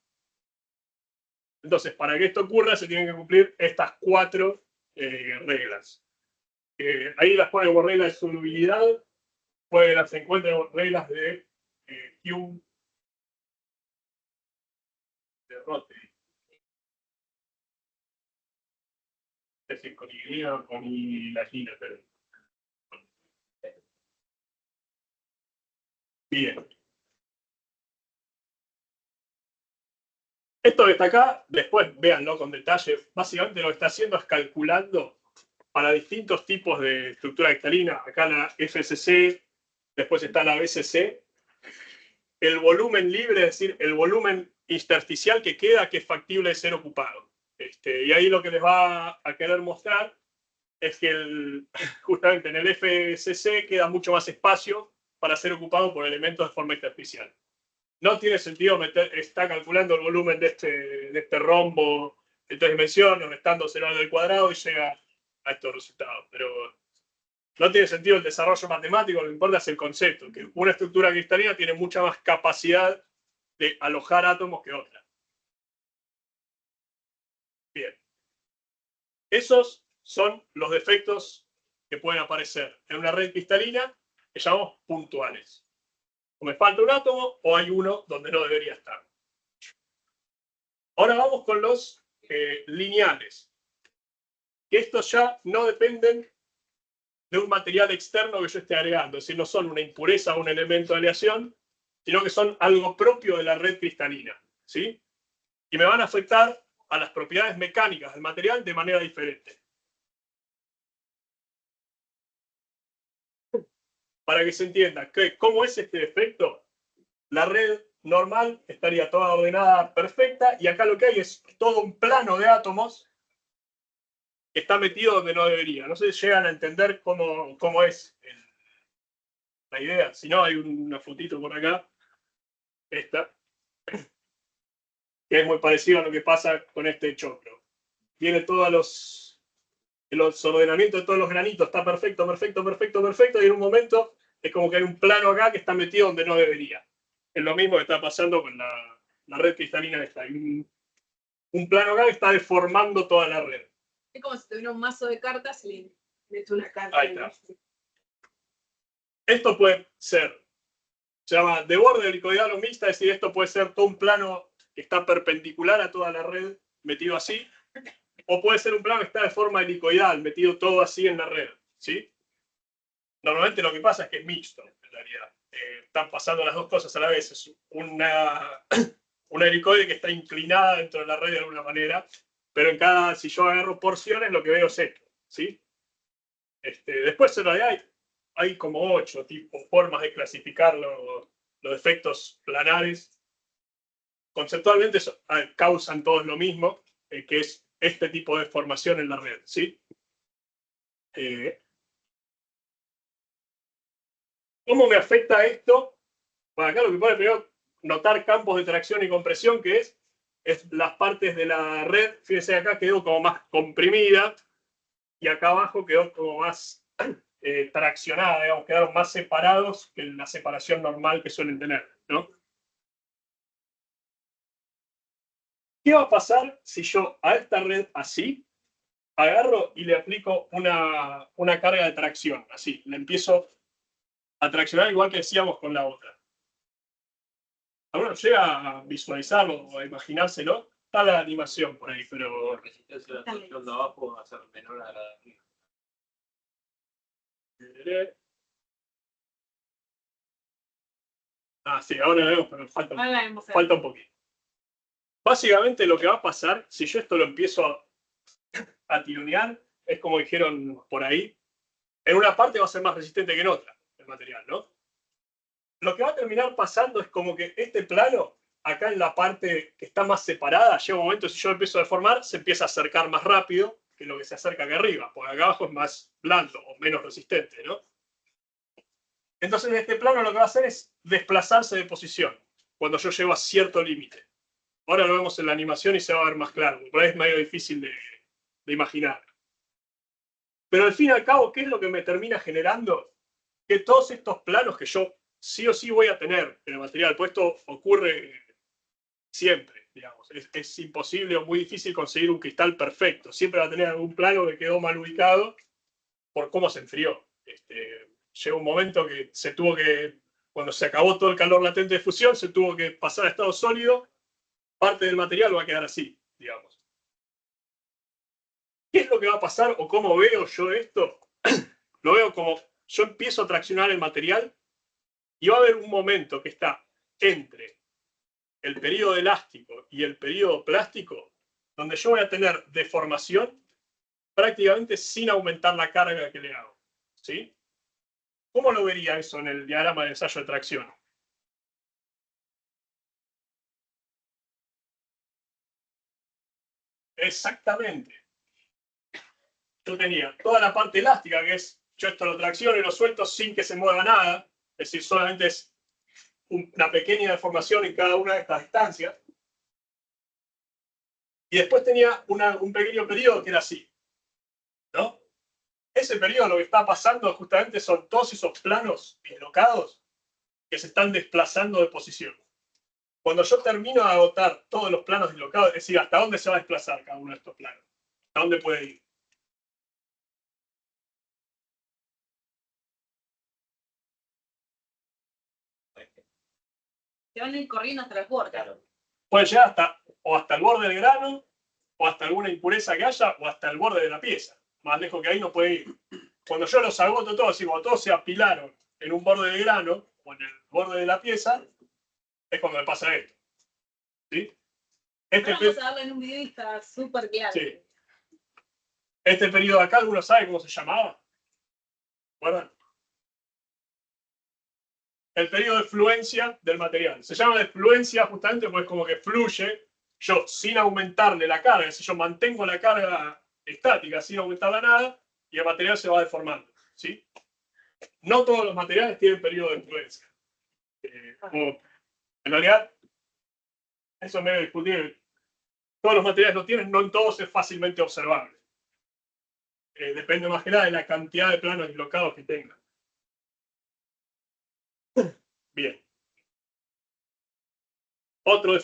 Speaker 2: Entonces, para que esto ocurra, se tienen que cumplir estas 4 reglas. Ahí las ponen como reglas de solubilidad, pueden las encuentren como reglas de Hume, de Rote. Es decir, con Y o con I latina, pero... Bien. Esto que está acá, después véanlo con detalle. Básicamente lo que está haciendo es calculando para distintos tipos de estructura cristalina. Acá la FCC, después está la BCC. El volumen libre, es decir, el volumen intersticial que queda, que es factible de ser ocupado. Y ahí lo que les va a querer mostrar es que justamente en el FCC queda mucho más espacio para ser ocupado por elementos de forma intersticial. No tiene sentido está calculando el volumen de este rombo de 3 dimensiones, restando 0 al cuadrado y llega a estos resultados. Pero no tiene sentido el desarrollo matemático, lo que importa es el concepto, que una estructura cristalina tiene mucha más capacidad de alojar átomos que otra. Bien. Esos son los defectos que pueden aparecer en una red cristalina que llamamos puntuales. O me falta un átomo o hay uno donde no debería estar. Ahora vamos con los lineales. Que estos ya no dependen de un material externo que yo esté agregando. Es decir, no son una impureza o un elemento de aleación, sino que son algo propio de la red cristalina. ¿Sí? Y me van a afectar a las propiedades mecánicas del material de manera diferente. para que se entienda cómo es este defecto, la red normal estaría toda ordenada perfecta y acá lo que hay es todo un plano de átomos que está metido donde no debería. No sé si llegan a entender cómo es la idea. Si no, hay una fotito por acá, esta, que es muy parecida a lo que pasa con este choclo. Tiene todos los ordenamientos de todos los granitos, está perfecto, perfecto, perfecto, perfecto, y en un momento es como que hay un plano acá que está metido donde no debería. Es lo mismo que está pasando con la red cristalina esta. Hay un plano acá que está deformando toda la red.
Speaker 1: Es como si tuviera un mazo de cartas y le meto una carta.
Speaker 2: Ahí está. Esto puede ser, se llama de borde helicoidal o mixta, es decir, esto puede ser todo un plano que está perpendicular a toda la red, metido así, o puede ser un plano que está de forma helicoidal, metido todo así en la red, ¿sí? Normalmente lo que pasa es que es mixto, en realidad. Están pasando las dos cosas a la vez. Es una helicoide que está inclinada dentro de la red de alguna manera, pero si yo agarro porciones, lo que veo es esto, ¿sí? Después en realidad hay como 8 formas de clasificar los defectos planares. Conceptualmente causan todos lo mismo, que es este tipo de formación en la red, ¿sí? ¿Cómo me afecta esto? Bueno, acá lo que pone primero notar campos de tracción y compresión, que es las partes de la red. Fíjense, acá quedó como más comprimida y acá abajo quedó como más traccionada, digamos, quedaron más separados que la separación normal que suelen tener, ¿no? ¿Qué va a pasar si yo a esta red así agarro y le aplico una carga de tracción? Así, le empiezo a traccionar igual que decíamos con la otra. ¿Alguno llega a visualizarlo o a imaginárselo? Está la animación por ahí, pero...
Speaker 5: La resistencia de la tracción de abajo va a ser menor a la de arriba.
Speaker 2: Ah, sí, ahora lo vemos, pero falta
Speaker 3: Ahora la vemos.
Speaker 2: un poquito. Básicamente lo que va a pasar, si yo esto lo empiezo a tironear, es como dijeron por ahí, en una parte va a ser más resistente que en otra, el material, ¿no? Lo que va a terminar pasando es como que este plano, acá en la parte que está más separada, llega un momento, si yo empiezo a deformar, se empieza a acercar más rápido que lo que se acerca acá arriba, porque acá abajo es más blando o menos resistente, ¿no? Entonces, este plano lo que va a hacer es desplazarse de posición cuando yo llego a cierto límite. Ahora lo vemos en la animación y se va a ver más claro, porque por ahí es medio difícil de imaginar. Pero al fin y al cabo, ¿qué es lo que me termina generando? Que todos estos planos que yo sí o sí voy a tener en el material, pues esto ocurre siempre, digamos. Es imposible o muy difícil conseguir un cristal perfecto. Siempre va a tener algún plano que quedó mal ubicado por cómo se enfrió. Llegó un momento que cuando se acabó todo el calor latente de fusión, se tuvo que pasar a estado sólido. Parte del material va a quedar así, digamos. ¿Qué es lo que va a pasar o cómo veo yo esto? Lo veo como yo empiezo a traccionar el material y va a haber un momento que está entre el periodo elástico y el periodo plástico, donde yo voy a tener deformación prácticamente sin aumentar la carga que le hago, ¿sí? ¿Cómo lo vería eso en el diagrama de ensayo de tracción? Exactamente. Yo tenía toda la parte elástica, que es, yo esto lo tracciono y lo suelto sin que se mueva nada, es decir, solamente es una pequeña deformación en cada una de estas distancias. Y después tenía un pequeño periodo que era así, ¿no? Ese periodo lo que está pasando justamente son todos esos planos dislocados que se están desplazando de posición. Cuando yo termino de agotar todos los planos dislocados, es decir, hasta dónde se va a desplazar cada uno de estos planos, hasta dónde puede ir.
Speaker 3: Se van a ir corriendo hasta la puerta.
Speaker 2: Puede llegar hasta el borde del grano, o hasta alguna impureza que haya, o hasta el borde de la pieza. Más lejos que ahí no puede ir. Cuando yo los agoto todos y cuando todos se apilaron en un borde de grano o en el borde de la pieza, es cuando me pasa esto. ¿Sí?
Speaker 3: Vamos a darle en un video y está súper claro.
Speaker 2: Sí. Este periodo de acá, ¿alguno sabe cómo se llamaba? ¿Recuerdan? el periodo de fluencia del material. Se llama de fluencia justamente porque es como que fluye yo sin aumentarle la carga. Si yo mantengo la carga estática sin aumentarla nada, y el material se va deformando, ¿sí? No todos los materiales tienen periodo de fluencia. En realidad, eso me debe discutir. Todos los materiales lo tienen, no en todos es fácilmente observable. Depende más que nada de la cantidad de planos dislocados que tenga. Bien. Otro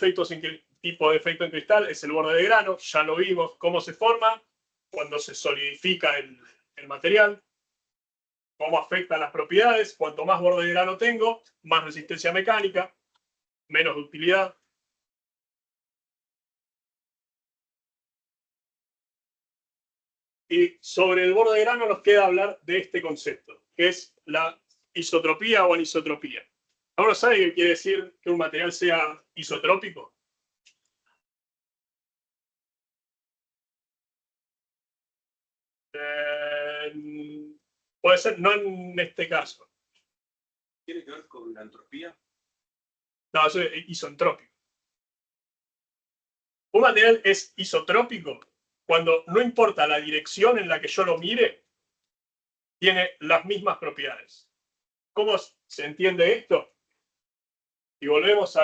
Speaker 2: tipo de efecto en cristal es el borde de grano. Ya lo vimos cómo se forma cuando se solidifica el material, cómo afecta las propiedades. Cuanto más borde de grano tengo, más resistencia mecánica, menos ductilidad. Y sobre el borde de grano nos queda hablar de este concepto, que es la isotropía o anisotropía. ¿Ahora sabe qué quiere decir que un material sea isotrópico? Puede ser, no en este caso.
Speaker 6: ¿Tiene que ver con la entropía?
Speaker 2: No, eso es isotrópico. Un material es isotrópico cuando no importa la dirección en la que yo lo mire, tiene las mismas propiedades. ¿Cómo se entiende esto? Y volvemos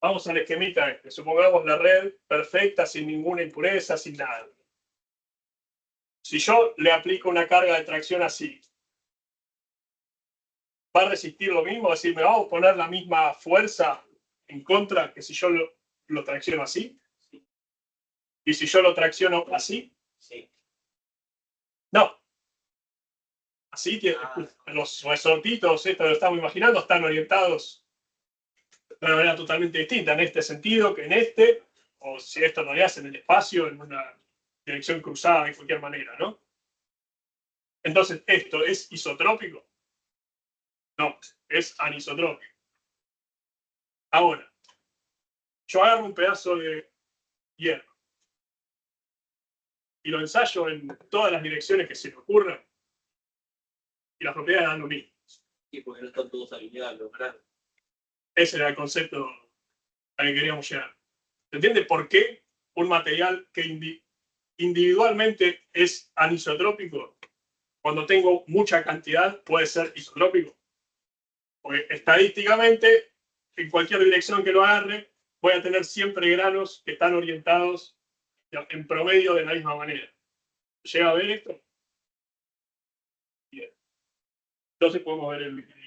Speaker 2: vamos al esquemita este. Supongamos la red perfecta, sin ninguna impureza, sin nada. Si yo le aplico una carga de tracción así, ¿va a resistir lo mismo? Es decir, ¿me va a poner la misma fuerza en contra que si yo lo tracciono así? ¿Y si yo lo tracciono así?
Speaker 4: Sí.
Speaker 2: No. Así tiene, los resortitos, esto lo estamos imaginando, están orientados de una manera totalmente distinta en este sentido que en este, o si esto lo hace en el espacio, en una dirección cruzada de cualquier manera, ¿no? Entonces, ¿esto es isotrópico? No, es anisotrópico. Ahora, yo agarro un pedazo de hierro y lo ensayo en todas las direcciones que se me ocurran y las propiedades dan lo mismo.
Speaker 4: Sí, porque no están todos alineados, ¿verdad?
Speaker 2: Ese era el concepto al que queríamos llegar. ¿Se entiende por qué un material que individualmente es anisotrópico, cuando tengo mucha cantidad, puede ser isotrópico? Porque estadísticamente, en cualquier dirección que lo agarre, voy a tener siempre granos que están orientados en promedio de la misma manera. ¿Llega a ver esto? Bien. Entonces podemos ver el video.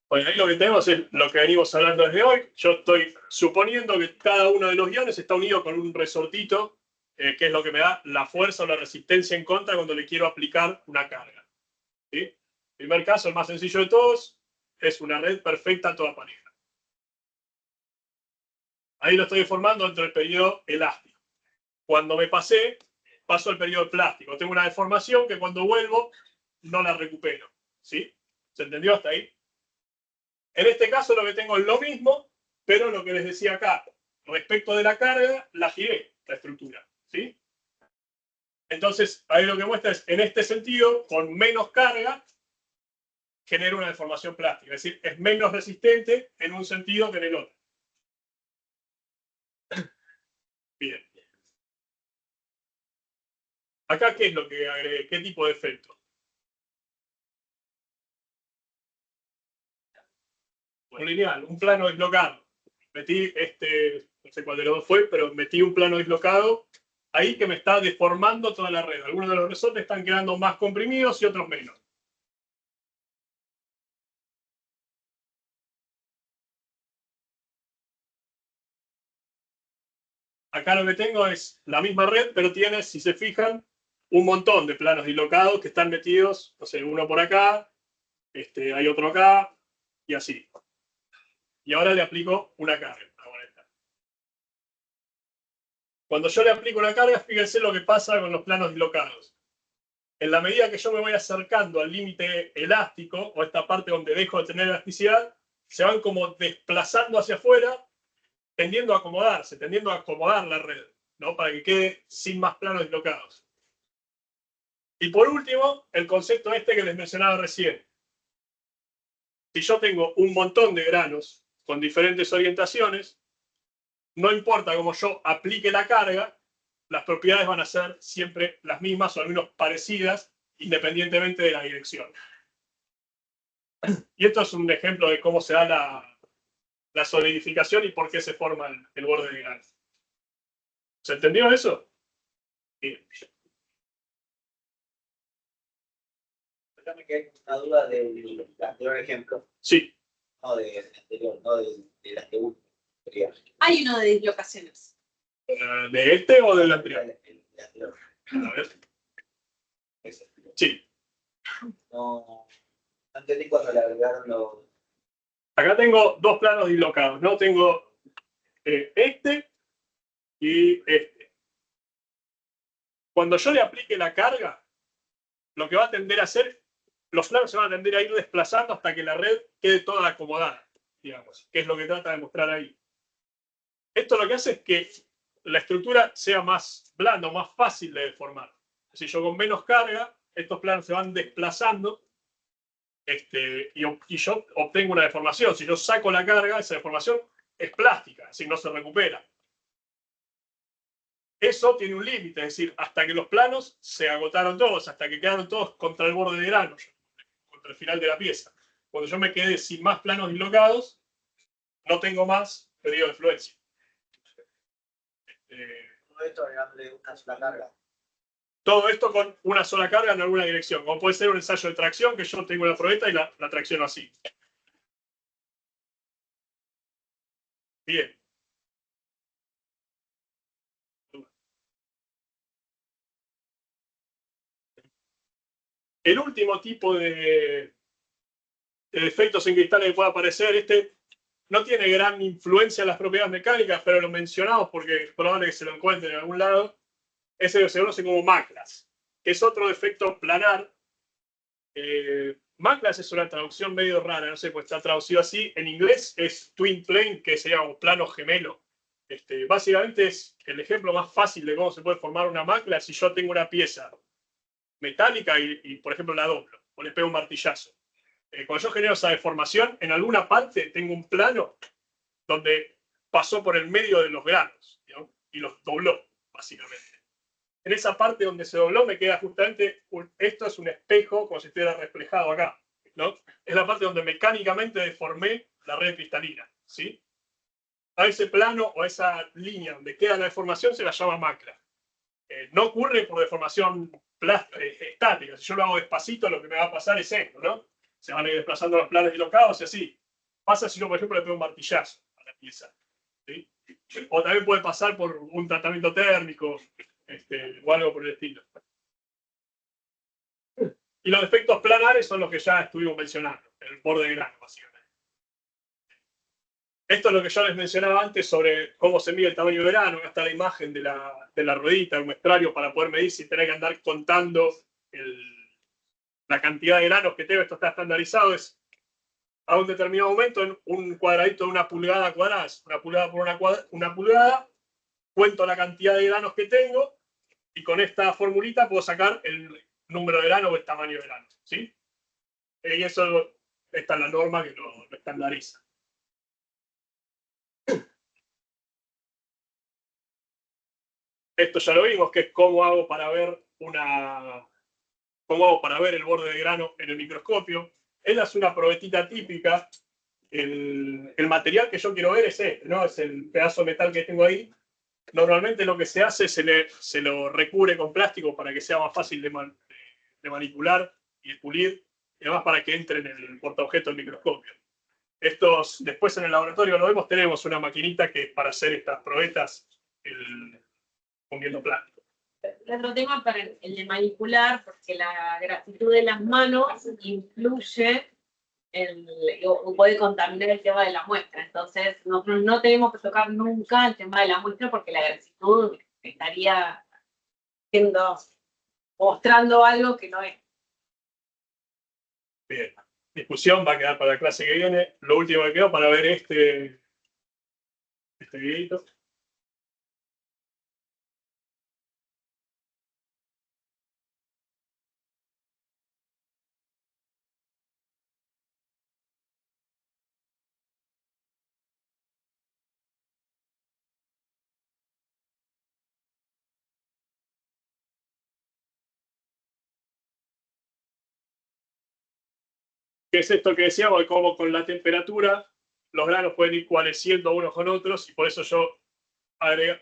Speaker 2: Bueno, ahí lo que tenemos es lo que venimos hablando desde hoy. Yo estoy suponiendo que cada uno de los iones está unido con un resortito, que es lo que me da la fuerza o la resistencia en contra cuando le quiero aplicar una carga. ¿Sí? El primer caso, el más sencillo de todos, es una red perfecta a toda pareja. Ahí lo estoy formando dentro del periodo elástico. Cuando me paso al periodo plástico. Tengo una deformación que cuando vuelvo no la recupero. ¿Sí? ¿Se entendió hasta ahí? En este caso lo que tengo es lo mismo, pero lo que les decía acá, respecto de la carga, la giré, la estructura. ¿Sí? Entonces, ahí lo que muestra es, en este sentido, con menos carga, genera una deformación plástica. Es decir, es menos resistente en un sentido que en el otro. Bien. Acá, ¿qué es lo que agregué? ¿Qué tipo de efecto? Un lineal, un plano dislocado. Metí no sé cuál de los dos fue, pero metí un plano dislocado ahí que me está deformando toda la red. Algunos de los resortes están quedando más comprimidos y otros menos. Acá lo que tengo es la misma red, pero tiene, si se fijan, un montón de planos dislocados que están metidos, no sé, uno por acá, hay otro acá, y así. Y ahora le aplico una carga. Cuando yo le aplico una carga, fíjense lo que pasa con los planos dislocados. En la medida que yo me voy acercando al límite elástico, o esta parte donde dejo de tener elasticidad, se van como desplazando hacia afuera, tendiendo a acomodarse, tendiendo a acomodar la red, ¿no? Para que quede sin más planos dislocados. Y por último, el concepto que les mencionaba recién. Si yo tengo un montón de granos con diferentes orientaciones, no importa cómo yo aplique la carga, las propiedades van a ser siempre las mismas o al menos parecidas, independientemente de la dirección. Y esto es un ejemplo de cómo se da la solidificación y por qué se forma el borde de grano. ¿Se entendió eso? Bien.
Speaker 4: Acá me quedé con una duda del anterior ejemplo.
Speaker 2: Sí.
Speaker 4: No del anterior, no del anterior.
Speaker 3: Hay uno de dislocaciones.
Speaker 2: ¿De este o del anterior?
Speaker 4: El anterior.
Speaker 2: A ver.
Speaker 4: Ese.
Speaker 2: Sí.
Speaker 4: No entendí cuando le agregaron los.
Speaker 2: Acá tengo dos planos dislocados, ¿no? Tengo este y este. Cuando yo le aplique la carga, lo que va a tender a hacer, los planos se van a tender a ir desplazando hasta que la red quede toda acomodada, digamos, que es lo que trata de mostrar ahí. Esto lo que hace es que la estructura sea más blanda, más fácil de deformar. Si yo con menos carga, estos planos se van desplazando y yo obtengo una deformación. Si yo saco la carga, esa deformación es plástica, es decir, no se recupera. Eso tiene un límite, es decir, hasta que los planos se agotaron todos, hasta que quedaron todos contra el borde de grano, contra el final de la pieza. Cuando yo me quedé sin más planos dislocados, no tengo más periodo de fluencia.
Speaker 4: Todo esto agregándole una sola carga.
Speaker 2: Todo esto con una sola carga en alguna dirección, como puede ser un ensayo de tracción, que yo tengo la probeta y la tracciono así. Bien. El último tipo de defectos en cristales que puede aparecer, no tiene gran influencia en las propiedades mecánicas, pero lo mencionamos porque es probable que se lo encuentren en algún lado. Ese se conoce como maclas, que es otro defecto planar. Maclas es una traducción medio rara, no sé, pues está traducido así. En inglés es twin plane, que sería un plano gemelo. Básicamente es el ejemplo más fácil de cómo se puede formar una macla si yo tengo una pieza metálica y por ejemplo, la doblo o le pego un martillazo. Cuando yo genero esa deformación, en alguna parte tengo un plano donde pasó por el medio de los granos, ¿no? Y los dobló, básicamente. En esa parte donde se dobló me queda justamente, esto es un espejo como si estuviera reflejado acá, ¿no? Es la parte donde mecánicamente deformé la red cristalina, ¿sí? A ese plano o a esa línea donde queda la deformación se la llama macla. No ocurre por deformación estática. Si yo lo hago despacito, lo que me va a pasar es esto, ¿no? Se van a ir desplazando los planos dislocados y así. Pasa si yo, por ejemplo, le pego un martillazo a la pieza, ¿sí? O también puede pasar por un tratamiento térmico, o algo por el estilo. Y los defectos planares son los que ya estuvimos mencionando, el borde de grano, básicamente. Esto es lo que yo les mencionaba antes sobre cómo se mide el tamaño de grano. Acá está la imagen de la ruedita, el muestrario, para poder medir sin tener que andar contando la cantidad de granos que tengo. Esto está estandarizado, es a un determinado momento en un cuadradito de 1 pulgada cuadrada, 1 pulgada por 1 pulgada, cuento la cantidad de granos que tengo y con esta formulita puedo sacar el número de granos o el tamaño de granos, ¿sí? Y eso está en la norma que lo estandariza. Esto ya lo vimos, que es cómo hago para ver el borde de grano en el microscopio. Esta es una probetita típica. El material que yo quiero ver es este, ¿no? Es el pedazo de metal que tengo ahí. Normalmente lo que se hace es se lo recubre con plástico para que sea más fácil de manipular y de pulir, y además para que entre en el portaobjetos del microscopio. Después en el laboratorio lo vemos, tenemos una maquinita que para hacer estas probetas fundiendo plástico.
Speaker 3: El otro tema para el de manipular, porque la grasitud de las manos influye o puede contaminar el tema de la muestra. Entonces, nosotros no tenemos que tocar nunca el tema de la muestra porque la grasitud estaría mostrando algo que no es.
Speaker 2: Bien. Discusión va a quedar para la clase que viene. Lo último que quedó para ver este videito. ¿Qué es esto que decíamos? De cómo con la temperatura los granos pueden ir coalesciendo unos con otros y por eso yo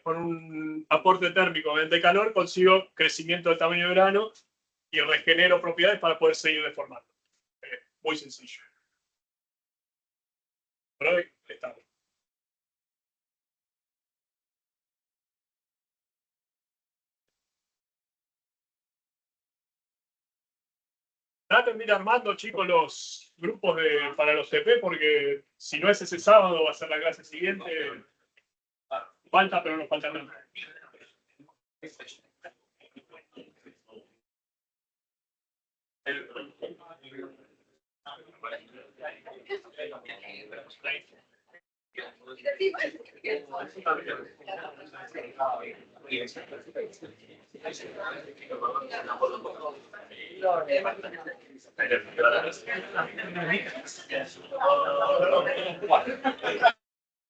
Speaker 2: con un aporte térmico de calor consigo crecimiento del tamaño del grano y regenero propiedades para poder seguir deformando. Muy sencillo. Por hoy estamos. Traten de ir armando, chicos, los grupos para los TP, porque si no es ese sábado, va a ser la clase siguiente. Falta, pero no falta nada.